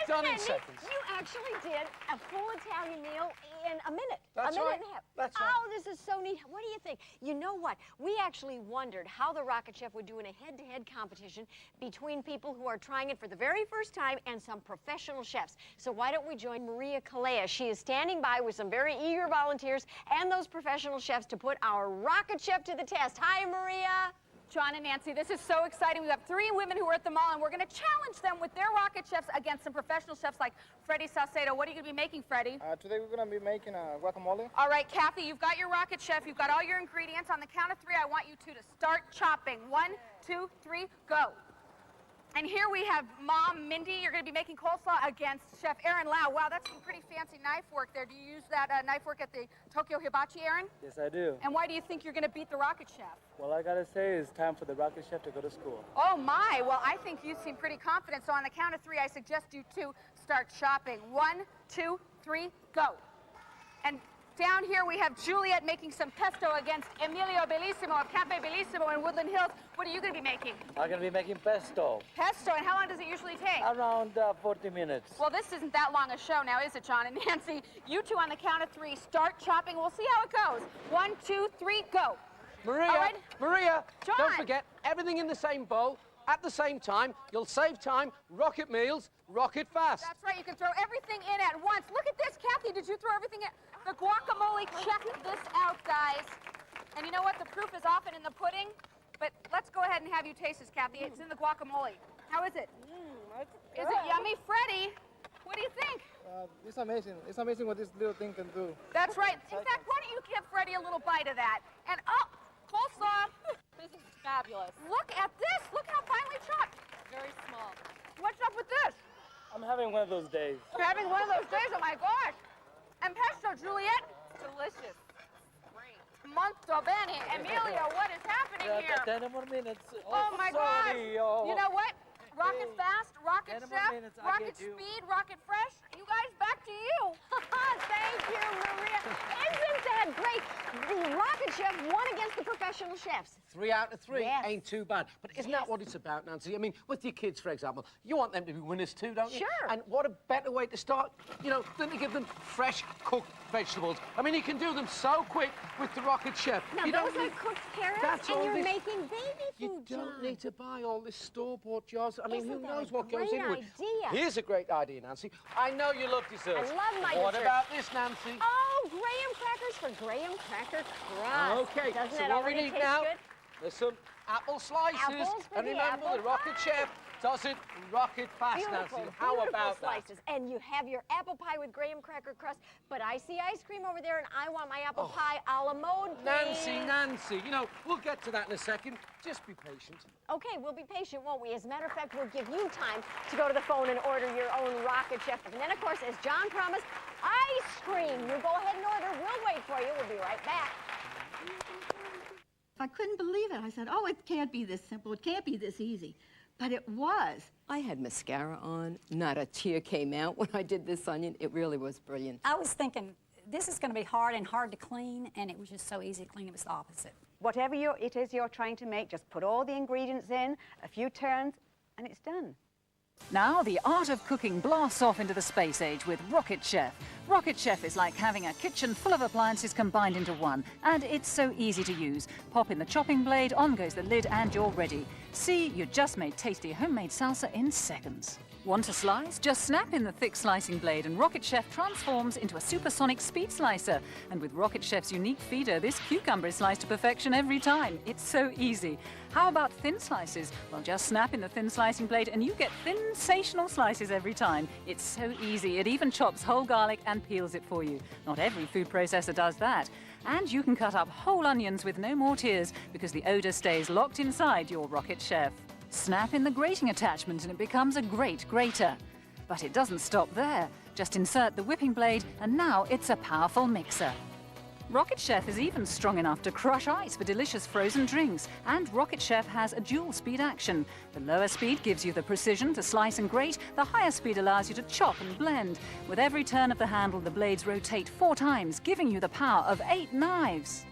Speaker 13: Done in seconds.
Speaker 3: You actually did a full Italian meal in a minute.
Speaker 13: That's
Speaker 3: a minute
Speaker 13: right.
Speaker 3: and a half.
Speaker 13: That's right.
Speaker 3: Oh, this is so neat. What do you think? You know what? We actually wondered how the Rocket Chef would do in a head-to-head competition between people who are trying it for the very first time and some professional chefs. So why don't we join Maria Calea? She is standing by with some very eager volunteers and those professional chefs to put our Rocket Chef to the test. Hi, Maria.
Speaker 17: John and Nancy, this is so exciting. We have 3 women who are at the mall, and we're going to challenge them with their rocket chefs against some professional chefs like Freddie Saucedo. What are you going to be making, Freddie?
Speaker 18: Today we're going to be making a guacamole.
Speaker 17: All right, Kathy, you've got your rocket chef. You've got all your ingredients. On the count of 3, I want you two to start chopping. 1, 2, 3, go. And here we have Mom Mindy. You're going to be making coleslaw against Chef Aaron Lau. Wow, that's some pretty fancy knife work there. Do you use that knife work at the Tokyo Hibachi, Aaron?
Speaker 18: Yes, I do.
Speaker 17: And why do you think you're going to beat the rocket chef?
Speaker 18: Well, I got to say, it's time for the rocket chef to go to school.
Speaker 17: Oh, my. Well, I think you seem pretty confident. So on the count of 3, I suggest you two start chopping. 1, 2, 3, go. And down here we have Juliet making some pesto against Emilio Bellissimo of Cafe Bellissimo in Woodland Hills. What are you going to be making?
Speaker 18: I'm going to be making pesto.
Speaker 17: Pesto. And how long does it usually take?
Speaker 18: Around 40 minutes.
Speaker 17: Well, this isn't that long a show now, is it, John and Nancy? You two on the count of 3 start chopping. We'll see how it goes. 1, 2, 3, go.
Speaker 13: Maria,
Speaker 17: All right.
Speaker 13: Maria,
Speaker 17: John.
Speaker 13: don't forget, everything in the same bowl at the same time. You'll save time. Rocket meals, rocket fast.
Speaker 17: That's right. You can throw everything in at once. Look at this. Kathy, did you throw everything in? The guacamole, check this out, guys. And you know what? The proof is often in the pudding. But let's go ahead and have you taste this, Kathy. It's in the guacamole. How is it? Is it yummy? Freddie, what do you think?
Speaker 18: It's amazing. It's amazing what this little thing can do.
Speaker 17: That's right. In fact, why don't you give Freddie a little bite of that? And, oh, coleslaw.
Speaker 19: This is fabulous.
Speaker 17: Look at this. Look how finely chopped.
Speaker 19: Very small.
Speaker 17: What's up with this?
Speaker 18: I'm having one of those days.
Speaker 17: You're having one of those days? Oh, my gosh. And pesto, Juliet?
Speaker 19: Delicious.
Speaker 17: Molto bene. Emilio, what is happening here?
Speaker 18: 10 more minutes.
Speaker 17: Oh, my gosh.
Speaker 18: sorry. Oh.
Speaker 17: You know what? Rocket fast, rocket
Speaker 18: 10 more
Speaker 17: chef,
Speaker 18: minutes, I
Speaker 17: rocket
Speaker 18: get you.
Speaker 17: speed, rocket fresh. You guys, back to you.
Speaker 3: Thank you, Maria. Isn't that that great. The Rocket Chef won against the professional chefs.
Speaker 13: 3 out of 3
Speaker 3: Yes.
Speaker 13: ain't too bad. But isn't that what it's about, Nancy? I mean, with your kids, for example, you want them to be winners too, don't you?
Speaker 3: Sure.
Speaker 13: And what a better way to start, you know, than to give them fresh cooked vegetables. I mean, you can do them so quick with the Rocket Chef.
Speaker 3: Now,
Speaker 13: you
Speaker 3: those
Speaker 13: don't
Speaker 3: are
Speaker 13: need...
Speaker 3: cooked carrots,
Speaker 13: That's
Speaker 3: and
Speaker 13: all
Speaker 3: you're
Speaker 13: this...
Speaker 3: making baby
Speaker 13: You
Speaker 3: food,
Speaker 13: don't
Speaker 3: John.
Speaker 13: need to buy all this store-bought jars. I mean,
Speaker 3: Isn't
Speaker 13: who
Speaker 3: that
Speaker 13: knows
Speaker 3: a
Speaker 13: what goes
Speaker 3: great
Speaker 13: into it?
Speaker 3: idea?
Speaker 13: Here's a great idea, Nancy. I know you love desserts.
Speaker 3: I love my
Speaker 13: What
Speaker 3: desserts.
Speaker 13: about this, Nancy?
Speaker 3: Oh, graham crackers for graham cracker crust.
Speaker 13: Okay,
Speaker 3: Doesn't
Speaker 13: so
Speaker 3: it
Speaker 13: what we
Speaker 3: already
Speaker 13: need
Speaker 3: taste
Speaker 13: now,
Speaker 3: good?
Speaker 13: there's some apple slices.
Speaker 3: Apples for
Speaker 13: and
Speaker 3: the
Speaker 13: remember,
Speaker 3: apple
Speaker 13: the Rocket
Speaker 3: pie.
Speaker 13: Chef does it rocket fast,
Speaker 3: Beautiful,
Speaker 13: Nancy. How
Speaker 3: beautiful
Speaker 13: about
Speaker 3: slices. And you have your apple pie with graham cracker crust, but I see ice cream over there, and I want my apple pie a la mode, please.
Speaker 13: Nancy, you know, we'll get to that in a second. Just be patient.
Speaker 3: Okay, we'll be patient, won't we? As a matter of fact, we'll give you time to go to the phone and order your own Rocket Chef. And then, of course, as John promised, ice cream. You go ahead and order. We'll wait for you. We'll be right back.
Speaker 11: I couldn't believe it. I said, oh, it can't be this simple. It can't be this easy. But it was.
Speaker 14: I had mascara on. Not a tear came out when I did this onion. It really was brilliant.
Speaker 20: I was thinking, this is going to be hard and hard to clean, and it was just so easy to clean. It was the opposite.
Speaker 15: Whatever it is you're trying to make, just put all the ingredients in, a few turns, and it's done.
Speaker 12: Now the art of cooking blasts off into the space age with Rocket Chef. Rocket Chef is like having a kitchen full of appliances combined into one, and it's so easy to use. Pop in the chopping blade, on goes the lid, and you're ready. See, you just made tasty homemade salsa in seconds. Want a slice? Just snap in the thick slicing blade and Rocket Chef transforms into a supersonic speed slicer. And with Rocket Chef's unique feeder, this cucumber is sliced to perfection every time. It's so easy. How about thin slices? Well, just snap in the thin slicing blade and you get sensational slices every time. It's so easy. It even chops whole garlic and peels it for you. Not every food processor does that. And you can cut up whole onions with no more tears because the odor stays locked inside your Rocket Chef. Snap in the grating attachment and it becomes a great grater. But it doesn't stop there. Just insert the whipping blade and now it's a powerful mixer. Rocket Chef is even strong enough to crush ice for delicious frozen drinks. And Rocket Chef has a dual speed action. The lower speed gives you the precision to slice and grate. The higher speed allows you to chop and blend. With every turn of the handle, the blades rotate 4 times, giving you the power of 8 knives.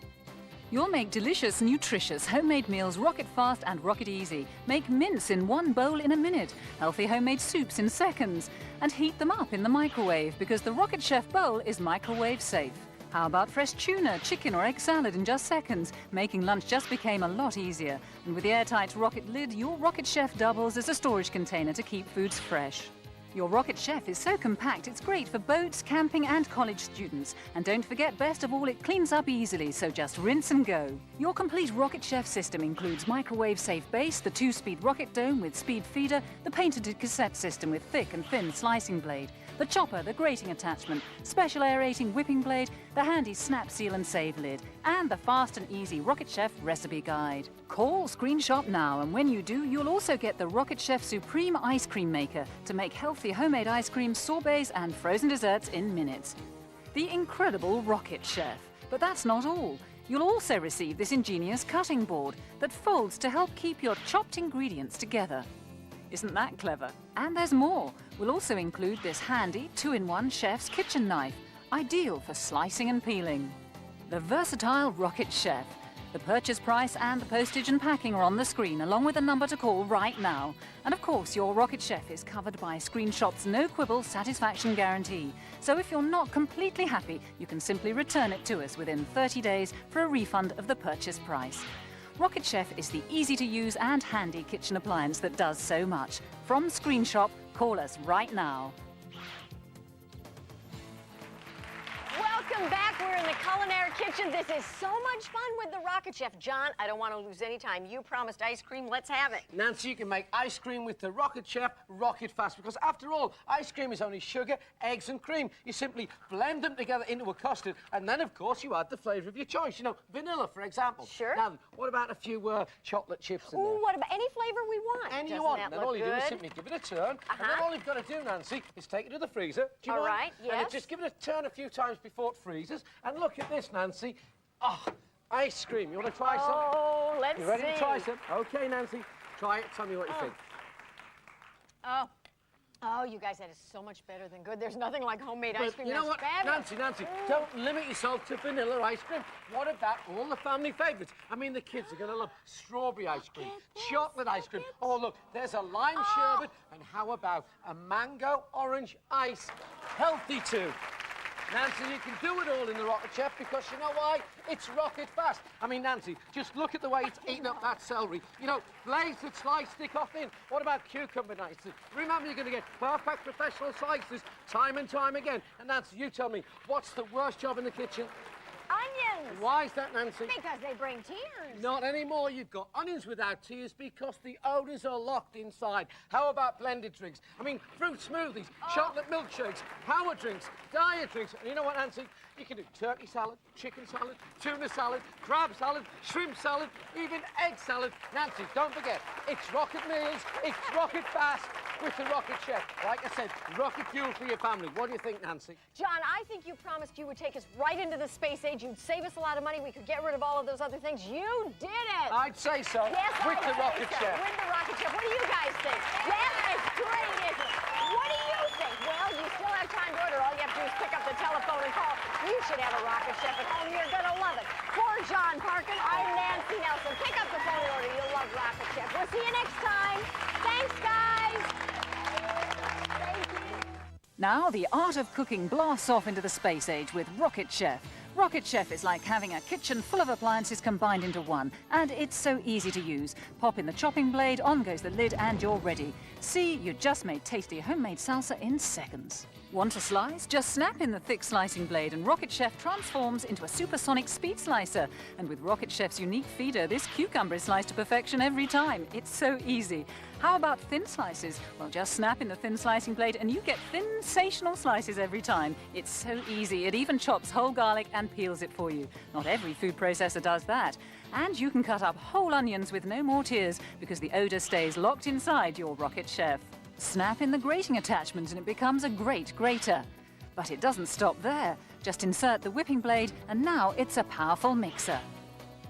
Speaker 12: You'll make delicious, nutritious homemade meals rocket fast and rocket easy. Make mince in 1 bowl in a minute, healthy homemade soups in seconds, and heat them up in the microwave because the Rocket Chef bowl is microwave safe. How about fresh tuna, chicken or egg salad in just seconds? Making lunch just became a lot easier. And with the airtight rocket lid, your Rocket Chef doubles as a storage container to keep foods fresh. Your Rocket Chef is so compact, it's great for boats, camping and college students. And don't forget, best of all, it cleans up easily, so just rinse and go. Your complete Rocket Chef system includes microwave-safe base, the 2-speed rocket dome with speed feeder, the patented cassette system with thick and thin slicing blade, the chopper, the grating attachment, special aerating whipping blade, the handy snap seal and save lid, and the fast and easy Rocket Chef recipe guide. Call Screenshop now, and when you do, you'll also get the Rocket Chef Supreme Ice Cream Maker to make healthy homemade ice cream, sorbets, and frozen desserts in minutes. The incredible Rocket Chef. But that's not all. You'll also receive this ingenious cutting board that folds to help keep your chopped ingredients together. Isn't that clever? And there's more. We'll also include this handy 2-in-1 chef's kitchen knife, ideal for slicing and peeling. The versatile Rocket Chef. The purchase price and the postage and packing are on the screen, along with a number to call right now. And of course, your Rocket Chef is covered by Screenshop's no-quibble satisfaction guarantee. So if you're not completely happy, you can simply return it to us within 30 days for a refund of the purchase price. Rocket Chef is the easy-to-use and handy kitchen appliance that does so much. From Screenshop, call us right now.
Speaker 3: Welcome back. We're in the culinary kitchen. This is so much fun with the Rocket Chef. John, I don't want to lose any time. You promised ice cream. Let's have it.
Speaker 13: Nancy, you can make ice cream with the Rocket Chef rocket fast because, after all, ice cream is only sugar, eggs and cream. You simply blend them together into a custard and then, of course, you add the flavour of your choice. You know, vanilla, for example.
Speaker 3: Sure.
Speaker 13: Now, what about a few chocolate chips in there?
Speaker 3: Ooh, what about any flavour we want?
Speaker 13: Any you
Speaker 3: Doesn't
Speaker 13: want.
Speaker 3: that
Speaker 13: Then
Speaker 3: look
Speaker 13: all you do is
Speaker 3: good?
Speaker 13: simply give it a turn. And then all you've got to do, Nancy, is take it to the freezer. Do you
Speaker 3: All
Speaker 13: mind?
Speaker 3: right,
Speaker 13: And
Speaker 3: yes.
Speaker 13: just give it a turn a few times before it freezes. And look at this, Nancy. Oh, ice cream. You want to try some?
Speaker 3: Oh, let's
Speaker 13: You ready
Speaker 3: see.
Speaker 13: to try some? Okay, Nancy. Try it. Tell me what you think.
Speaker 3: Oh, Oh, you guys, that is so much better than good. There's nothing like homemade ice
Speaker 13: But
Speaker 3: cream.
Speaker 13: you know
Speaker 3: That's
Speaker 13: what,
Speaker 3: fabulous.
Speaker 13: Nancy, don't limit yourself to vanilla ice cream. What about all the family favourites? I mean, the kids are going to love strawberry ice cream, chocolate ice cream. Oh, look, there's a lime sherbet. And how about a mango orange ice? Healthy too. Nancy, you can do it all in the Rocket Chef because you know why? It's rocket fast. I mean, Nancy, just look at the way it's eating up that celery. You know, blades that slice stick off in. What about cucumber slices? Remember, you're going to get perfect professional slices time and time again. And Nancy, you tell me, what's the worst job in the kitchen?
Speaker 3: Onions!
Speaker 13: Why is that, Nancy?
Speaker 3: Because they bring tears.
Speaker 13: Not anymore. You've got onions without tears because the odours are locked inside. How about blended drinks? I mean, fruit smoothies, chocolate milkshakes, power drinks, diet drinks. And you know what, Nancy? You can do turkey salad, chicken salad, tuna salad, crab salad, shrimp salad, even egg salad. Nancy, don't forget, it's rocket meals, it's rocket fast with the Rocket Chef. Like I said, rocket fuel for your family. What do you think, Nancy?
Speaker 3: John, I think you promised you would take us right into the space age. You'd save us a lot of money. We could get rid of all of those other things. You did it.
Speaker 13: I'd say so.
Speaker 3: Yes,
Speaker 13: with the Rocket
Speaker 3: so.
Speaker 13: Chef.
Speaker 3: With the Rocket Chef. What do you guys think? That is great, isn't it? What do you think? Well, you still have time to order. All you have to do is pick up the telephone and call. You should have a Rocket Chef at home. You're going to love it. For John Parkin, I'm Nancy Nelson. Pick up the phone and order. You'll love Rocket Chef. We'll see you next time. Thanks, guys.
Speaker 12: Now the art of cooking blasts off into the space age with Rocket Chef. Rocket Chef is like having a kitchen full of appliances combined into one, and it's so easy to use. Pop in the chopping blade, on goes the lid, and you're ready. See, you just made tasty homemade salsa in seconds. Want a slice? Just snap in the thick slicing blade and Rocket Chef transforms into a supersonic speed slicer. And with Rocket Chef's unique feeder, this cucumber is sliced to perfection every time. It's so easy. How about thin slices? Well, just snap in the thin slicing blade and you get sensational slices every time. It's so easy. It even chops whole garlic and peels it for you. Not every food processor does that. And you can cut up whole onions with no more tears because the odor stays locked inside your Rocket Chef. Snap in the grating attachment and it becomes a great grater. But it doesn't stop there. Just insert the whipping blade and now it's a powerful mixer.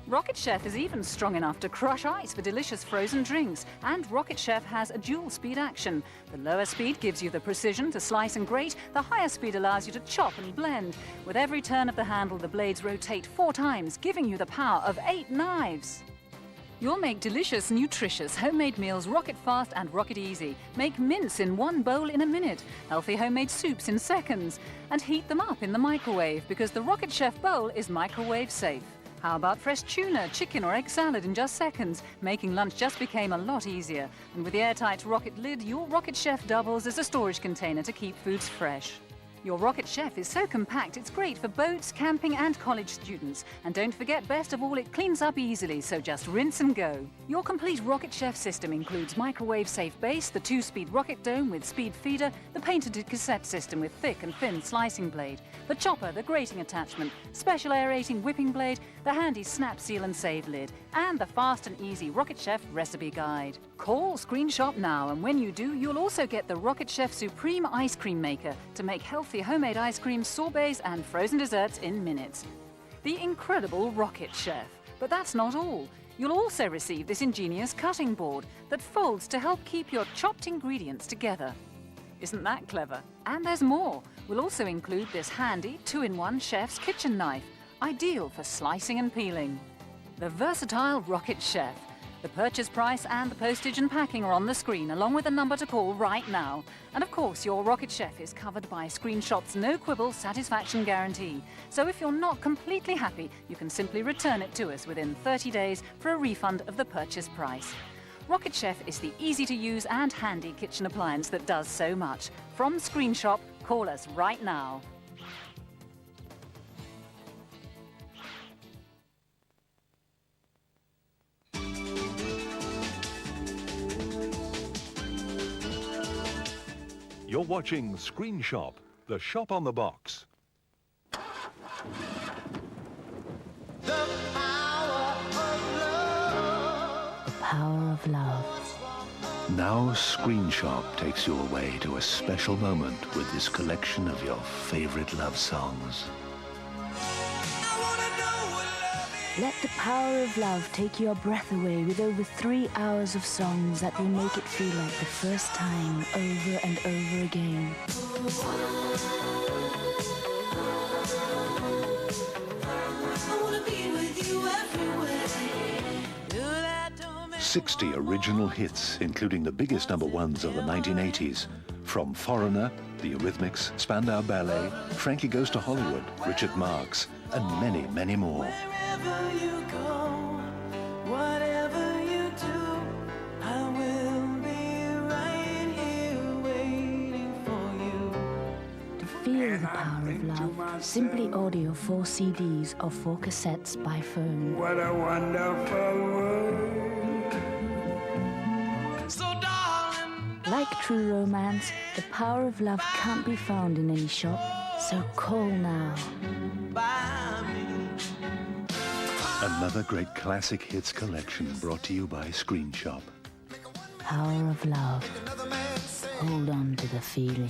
Speaker 12: Rocket Chef is even strong enough to crush ice for delicious frozen drinks. And Rocket Chef has a dual speed action. The lower speed gives you the precision to slice and grate. The higher speed allows you to chop and blend. With every turn of the handle, the blades rotate 4 times, giving you the power of 8 knives. You'll make delicious, nutritious homemade meals rocket fast and rocket easy. Make mince in 1 bowl in a minute, healthy homemade soups in seconds, and heat them up in the microwave because the Rocket Chef bowl is microwave safe. How about fresh tuna, chicken or egg salad in just seconds? Making lunch just became a lot easier. And with the airtight rocket lid, your Rocket Chef doubles as a storage container to keep foods fresh. Your Rocket Chef is so compact, it's great for boats, camping and college students. And don't forget, best of all, it cleans up easily, so just rinse and go. Your complete Rocket Chef system includes microwave-safe base, the 2-speed rocket dome with speed feeder, the patented cassette system with thick and thin slicing blade, the chopper, the grating attachment, special aerating whipping blade, the handy snap, seal and save lid, and the fast and easy Rocket Chef recipe guide. Call Screenshop now, and when you do, you'll also get the Rocket Chef Supreme Ice Cream Maker to make healthy homemade ice cream, sorbets and frozen desserts in minutes. The incredible Rocket Chef. But that's not all. You'll also receive this ingenious cutting board that folds to help keep your chopped ingredients together. Isn't that clever? And there's more. We'll also include this handy 2-in-1 chef's kitchen knife, ideal for slicing and peeling. The versatile Rocket Chef. The purchase price and the postage and packing are on the screen, along with a number to call right now. And of course, your Rocket Chef is covered by Screenshop's no-quibble satisfaction guarantee. So if you're not completely happy, you can simply return it to us within 30 days for a refund of the purchase price. Rocket Chef is the easy-to-use and handy kitchen appliance that does so much. From Screenshop, call us right now.
Speaker 1: You're watching Screenshop, the shop on the box.
Speaker 21: The power of love.
Speaker 1: Now Screenshop takes you away to a special moment with this collection of your favorite love songs.
Speaker 21: I wanna know what love Let the power of love take your breath away with over 3 hours of songs that will make it feel like the first time over and over again. I wanna be with you everywhere.
Speaker 1: 60 original hits, including the biggest number ones of the 1980s. From Foreigner, The Eurythmics, Spandau Ballet, Frankie Goes to Hollywood, Richard Marx, and many, many more.
Speaker 21: Wherever you go, whatever you do, I will be right here waiting for you. To feel the power of love, simply order 4 CDs or 4 cassettes by phone. What a wonderful world. Like true romance, the power of love can't be found in any shop, so call now.
Speaker 1: Another great classic hits collection brought to you by Screenshop.
Speaker 21: Power of love. Hold on to the feeling.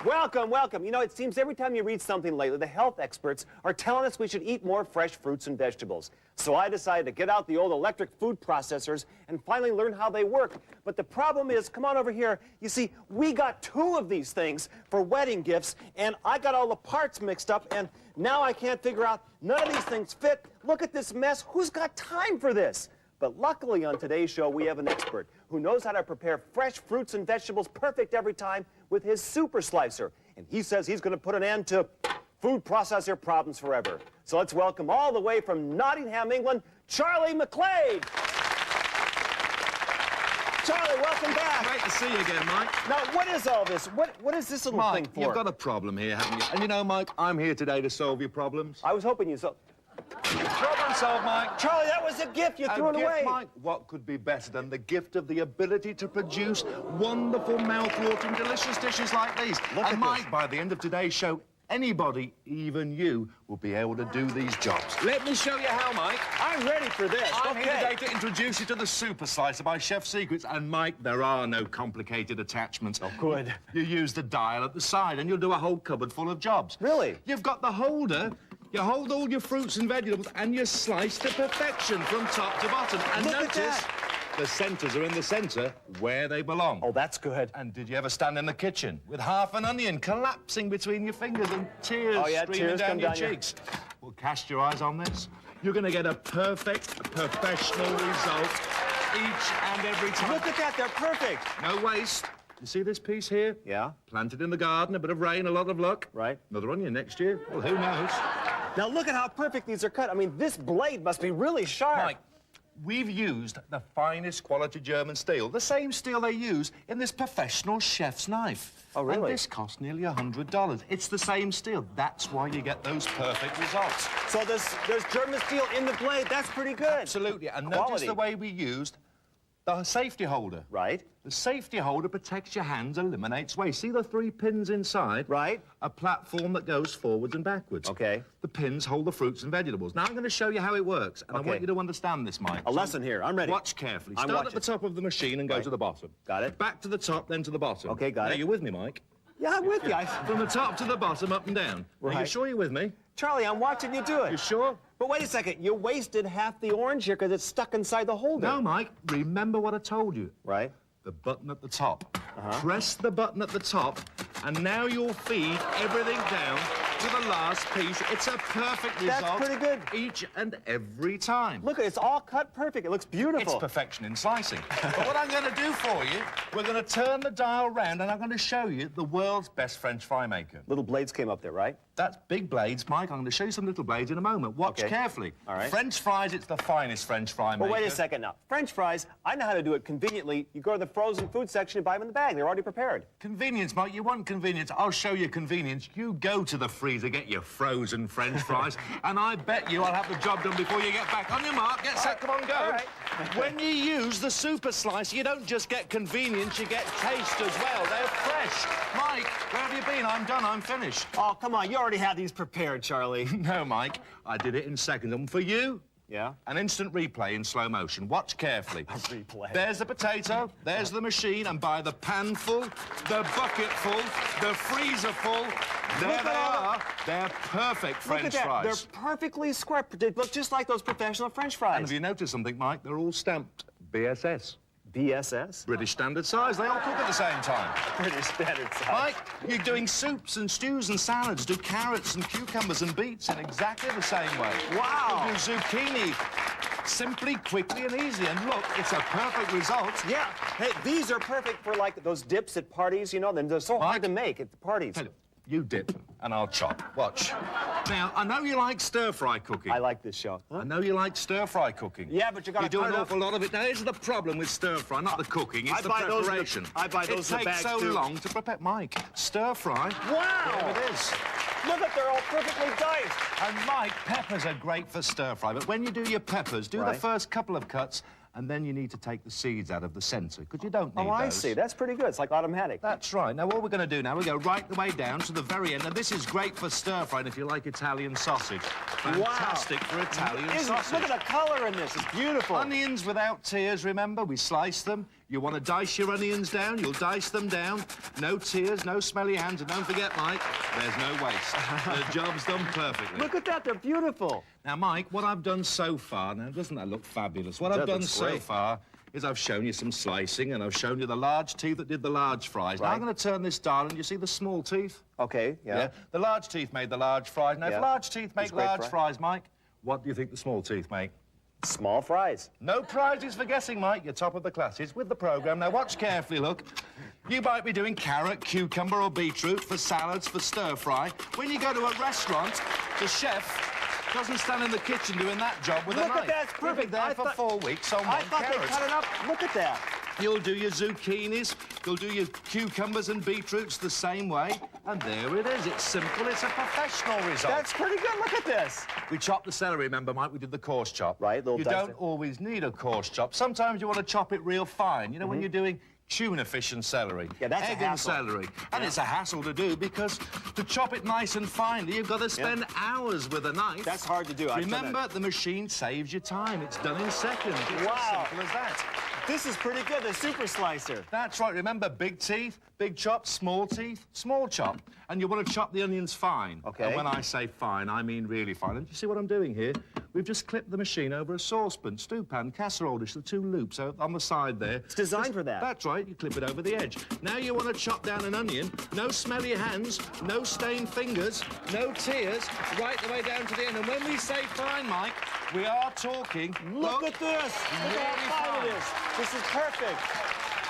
Speaker 2: Welcome, welcome. You know, it seems every time you read something lately, the health experts are telling us we should eat more fresh fruits and vegetables. So I decided to get out the old electric food processors and finally learn how they work. But the problem is, come on over here, you see, we got 2 of these things for wedding gifts, and I got all the parts mixed up, and now I can't figure out, none of these things fit. Look at this mess. Who's got time for this? But luckily on today's show, we have an expert who knows how to prepare fresh fruits and vegetables perfect every time with his super slicer. And he says he's going to put an end to food processor problems forever. So let's welcome all the way from Nottingham, England, Charlie McClade. Charlie, welcome back.
Speaker 22: Great to see you again, Mike.
Speaker 2: Now, what is all this? What is this little thing for?
Speaker 22: You've got a problem here, haven't you? And you know, Mike, I'm here today to solve your problems.
Speaker 2: I was hoping you solved.
Speaker 22: Problem solved, Mike.
Speaker 2: Charlie, that was a gift. You threw it away.
Speaker 22: Mike, what could be better than the gift of the ability to produce wonderful, mouth-watering, delicious dishes like these? And Mike, by the end of today's show, anybody, even you, will be able to do these jobs. Let me show you how, Mike.
Speaker 2: I'm ready for this.
Speaker 22: I'm here today to introduce you to the Super Slicer by Chef Secrets. And, Mike, there are no complicated attachments.
Speaker 2: Oh, good.
Speaker 22: You use the dial at the side, and you'll do a whole cupboard full of jobs.
Speaker 2: Really?
Speaker 22: You've got the holder. You hold all your fruits and vegetables, and you slice to perfection from top to bottom. And
Speaker 2: Look at
Speaker 22: notice,
Speaker 2: that.
Speaker 22: the centres are in the centre where they belong.
Speaker 2: Oh, that's good.
Speaker 22: And did you ever stand in the kitchen with half an onion collapsing between your fingers and tears streaming
Speaker 2: tears
Speaker 22: down your
Speaker 2: come down
Speaker 22: cheeks? Well, cast your eyes on this. You're going to get a perfect, professional result each and every time.
Speaker 2: Look at that, they're perfect.
Speaker 22: No waste. You see this piece here?
Speaker 2: Yeah.
Speaker 22: Planted in the garden, a bit of rain, a lot of luck.
Speaker 2: Right.
Speaker 22: Another onion next year. Well, who knows?
Speaker 2: Now look at how perfect these are cut. I mean, this blade must be really sharp.
Speaker 22: Mike, we've used the finest quality German steel, the same steel they use in this professional chef's knife.
Speaker 2: Oh, really?
Speaker 22: And this costs nearly $100. It's the same steel. That's why you get those perfect results.
Speaker 2: So there's German steel in the blade. That's pretty good.
Speaker 22: Absolutely. And notice the way we used the safety holder.
Speaker 2: Right.
Speaker 22: The safety holder protects your hands, eliminates waste. See the 3 pins inside?
Speaker 2: Right.
Speaker 22: A platform that goes forwards and backwards.
Speaker 2: Okay.
Speaker 22: The pins hold the fruits and vegetables. Now I'm going to show you how it works, and I want you to understand this, Mike.
Speaker 2: A lesson here. I'm ready.
Speaker 22: Watch carefully.
Speaker 2: I'm
Speaker 22: Start
Speaker 2: watching.
Speaker 22: at the top of the machine and go to the bottom.
Speaker 2: Got it.
Speaker 22: Back to the top, then to the bottom.
Speaker 2: Okay, got
Speaker 22: now,
Speaker 2: it.
Speaker 22: you with me, Mike?
Speaker 2: Yeah, I'm with you.
Speaker 22: From the top to the bottom, up and down.
Speaker 2: Right.
Speaker 22: Are you sure you're with me?
Speaker 2: Charlie, I'm watching you do it.
Speaker 22: You sure?
Speaker 2: But wait a second. You wasted half the orange here because it's stuck inside the holder.
Speaker 22: No, Mike. Remember what I told you.
Speaker 2: Right.
Speaker 22: The button at the top. Press the button at the top, and now you'll feed everything down to the last piece. It's a perfect result.
Speaker 2: That's pretty good.
Speaker 22: Each and every time.
Speaker 2: Look, it's all cut perfect. It looks beautiful.
Speaker 22: It's perfection in slicing. But what I'm going to do for you, we're going to turn the dial round, and I'm going to show you the world's best French fry maker.
Speaker 2: Little blades came up there, right?
Speaker 22: That's big blades, Mike. I'm going to show you some little blades in a moment. Watch carefully.
Speaker 2: All right.
Speaker 22: French fries, it's the finest French fry maker.
Speaker 2: Well, wait a second now. French fries, I know how to do it conveniently. You go to the frozen food section and buy them in the bag. They're already prepared.
Speaker 22: Convenience, Mike. You want convenience. I'll show you convenience. You go to the freezer, get your frozen French fries, and I bet you I'll have the job done before you get back. On your mark, get set, come on, go.
Speaker 2: All right.
Speaker 22: When you use the super slicer, you don't just get convenience, you get taste as well. They're fresh. Mike, where have you been? I'm done. I'm finished.
Speaker 2: Oh, come on. You already had these prepared, Charlie.
Speaker 22: No, Mike. I did it in seconds. And for you,
Speaker 2: Yeah?
Speaker 22: An instant replay in slow motion. Watch carefully.
Speaker 2: A replay.
Speaker 22: There's the potato, there's the machine, and by the pan full, the bucket full, the freezer full, there they are. They're perfect French
Speaker 2: Look at that.
Speaker 22: fries.
Speaker 2: They're perfectly square. They look just like those professional French fries.
Speaker 22: And have you noticed something, Mike? They're all stamped BSS.
Speaker 2: BSS?
Speaker 22: British Standard Size. They all cook at the same time.
Speaker 2: British Standard Size.
Speaker 22: Mike, you're doing soups and stews and salads. Do carrots and cucumbers and beets in exactly the same way.
Speaker 2: Wow.
Speaker 22: You do zucchini. Simply, quickly, and easy. And look, it's a perfect result.
Speaker 2: Yeah. Hey, these are perfect for, like, those dips at parties, you know? They're so hard to make at the parties.
Speaker 22: Hey, look, you dip, and I'll chop. Watch. Now, I know you like stir-fry cooking.
Speaker 2: I like this show.
Speaker 22: I know you like stir-fry cooking.
Speaker 2: Yeah, but you gotta
Speaker 22: do
Speaker 2: cut
Speaker 22: an
Speaker 2: it up.
Speaker 22: awful lot of it. Now, here's the problem with stir-fry, not the cooking, it's
Speaker 2: I
Speaker 22: the
Speaker 2: buy those in the-
Speaker 22: preparation.
Speaker 2: I buy those in the
Speaker 22: It takes
Speaker 2: bags,
Speaker 22: so
Speaker 2: too.
Speaker 22: long to prepare. Mike, stir-fry.
Speaker 2: Wow!
Speaker 22: There it is.
Speaker 2: Look at, they're all perfectly diced.
Speaker 22: And Mike, peppers are great for stir-fry, but when you do your peppers, do
Speaker 2: Right.
Speaker 22: the first couple of cuts, and then you need to take the seeds out of the centre, because you don't need
Speaker 2: Oh, I
Speaker 22: those.
Speaker 2: see. That's pretty good. It's like automatic.
Speaker 22: That's right. Now, what we're going to do now, we go right the way down to the very end, and this is great for stir-fry, and if you like Italian sausage. Fantastic for Italian sausage.
Speaker 2: Look at the color in this. It's beautiful.
Speaker 22: Onions without tears, remember? We slice them. You want to dice your onions down, you'll dice them down. No tears, no smelly hands, and don't forget, Mike, there's no waste. The job's done perfectly.
Speaker 2: Look at that. They're beautiful.
Speaker 22: Now, Mike, what I've done so far, now, doesn't that look fabulous? What I've
Speaker 2: That
Speaker 22: done
Speaker 2: looks
Speaker 22: so
Speaker 2: great.
Speaker 22: far is I've shown you some slicing, and I've shown you the large teeth that did the large fries. Now,
Speaker 2: Right.
Speaker 22: I'm going to turn this dial, and you see the small teeth?
Speaker 2: Okay, yeah.
Speaker 22: The large teeth made the large fries. Now,
Speaker 2: Yeah.
Speaker 22: if large teeth make
Speaker 2: It's great
Speaker 22: large
Speaker 2: fry.
Speaker 22: fries, Mike, what do you think the small teeth make?
Speaker 2: Small fries.
Speaker 22: No prizes for guessing, Mike. You're top of the classes with the programme. Now, watch carefully, look. You might be doing carrot, cucumber or beetroot for salads, for stir-fry. When you go to a restaurant, the chef doesn't stand in the kitchen doing that job with a
Speaker 2: Look
Speaker 22: knife.
Speaker 2: at that. It's
Speaker 22: You'll be
Speaker 2: perfect.
Speaker 22: there
Speaker 2: I
Speaker 22: for
Speaker 2: thought-
Speaker 22: 4 weeks on
Speaker 2: I
Speaker 22: one
Speaker 2: thought
Speaker 22: carrot.
Speaker 2: they cut it up. Look at that.
Speaker 22: You'll do your zucchinis, you'll do your cucumbers and beetroots the same way, and there it is. It's simple, it's a professional result.
Speaker 2: That's pretty good. Look at this.
Speaker 22: We chopped the celery, remember, Mike? We did the coarse chop.
Speaker 2: Right, little
Speaker 22: You
Speaker 2: dice
Speaker 22: don't
Speaker 2: it.
Speaker 22: always need a coarse chop. Sometimes you want to chop it real fine. You know, when you're doing tuna fish and celery.
Speaker 2: Mm-hmm. Yeah, that's a
Speaker 22: egg and
Speaker 2: hassle.
Speaker 22: celery. And it's a hassle to do because to chop it nice and finely, you've got to spend hours with a knife.
Speaker 2: That's hard to do. I've done
Speaker 22: Remember, the machine saves you time. It's done in seconds. It's
Speaker 2: Wow.
Speaker 22: as simple as that.
Speaker 2: This is pretty good, the super slicer.
Speaker 22: That's right. Remember, big teeth, big chop, small teeth, small chop. And you want to chop the onions fine.
Speaker 2: Okay.
Speaker 22: And when I say fine, I mean really fine. And you see what I'm doing here? We've just clipped the machine over a saucepan, stew pan, casserole dish, the 2 loops on the side there.
Speaker 2: It's designed for that.
Speaker 22: That's right. You clip it over the edge. Now you want to chop down an onion. No smelly hands, no stained fingers, no tears, right the way down to the end. And when we say fine, Mike, we are talking...
Speaker 2: Look at this. Look at how fine it is. This is perfect.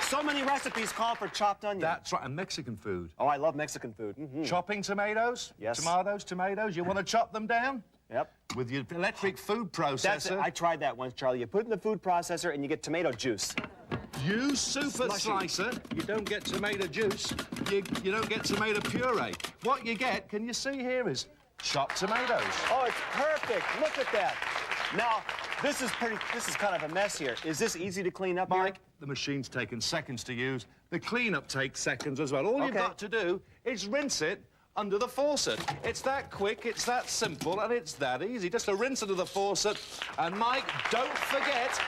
Speaker 2: So many recipes call for chopped onion.
Speaker 22: That's right, and Mexican food.
Speaker 2: Oh, I love Mexican food.
Speaker 22: Chopping tomatoes?
Speaker 2: Yes.
Speaker 22: Tomatoes. You want to chop them down?
Speaker 2: Yep.
Speaker 22: With your electric food processor.
Speaker 2: That's it. I tried that once, Charlie. You put it in the food processor and you get tomato juice.
Speaker 22: Use super
Speaker 2: Slushy.
Speaker 22: slicer. You don't get tomato juice. You don't get tomato puree. What you get, can you see here, is chopped tomatoes.
Speaker 2: Oh, it's perfect. Look at that. Now, this is kind of a mess here. Is this easy to clean up,
Speaker 22: Mike, the machine's taken seconds to use. The cleanup takes seconds as well. All you've
Speaker 2: Okay.
Speaker 22: got to do is rinse it under the faucet. It's that quick, it's that simple, and it's that easy. Just a rinse under the faucet. And, Mike, don't forget,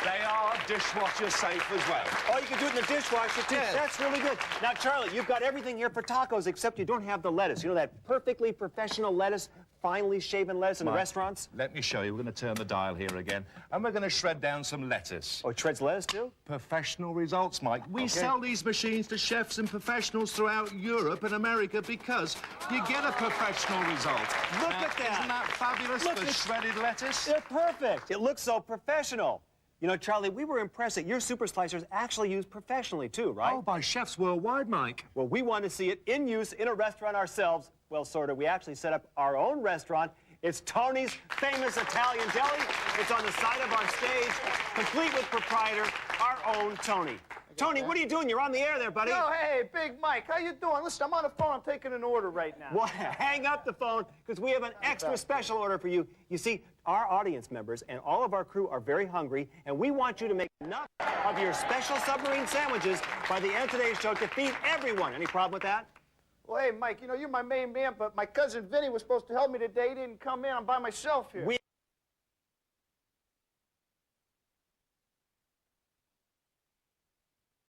Speaker 22: they are dishwasher safe as well.
Speaker 2: Oh, you can do it in the dishwasher, too.
Speaker 22: Yeah.
Speaker 2: That's really good. Now, Charlie, you've got everything here for tacos, except you don't have the lettuce. You know that perfectly professional lettuce, finely shaven lettuce in the
Speaker 22: Mike,
Speaker 2: restaurants?
Speaker 22: Let me show you. We're going to turn the dial here again. And we're going to shred down some lettuce.
Speaker 2: Oh, it shreds lettuce, too?
Speaker 22: Professional results, Mike. We sell these machines to chefs and professionals throughout Europe and America because you get a professional result.
Speaker 2: Look
Speaker 22: Now,
Speaker 2: at that.
Speaker 22: Isn't that fabulous
Speaker 2: Look,
Speaker 22: for
Speaker 2: it's-
Speaker 22: shredded lettuce?
Speaker 2: They're perfect. It looks so professional. You know, Charlie, we were impressed that your super slicers actually used professionally, too, right?
Speaker 22: Oh, by chefs worldwide, Mike.
Speaker 2: Well, we want to see it in use in a restaurant ourselves. Well, sort of. We actually set up our own restaurant. It's Tony's Famous Italian Deli. It's on the side of our stage, complete with proprietor, our own Tony. Tony, what are you doing? You're on the air there, buddy.
Speaker 18: Yo, hey, Big Mike, how you doing? Listen, I'm on the phone. I'm taking an order right now.
Speaker 2: Well, hang up the phone, because we have an extra special order for you. You see, our audience members and all of our crew are very hungry, and we want you to make enough of your special submarine sandwiches by the end of today's show to feed everyone. Any problem with that?
Speaker 18: Well, hey, Mike, you know, you're my main man, but my cousin Vinny was supposed to help me today. He didn't come in. I'm by myself here.
Speaker 2: We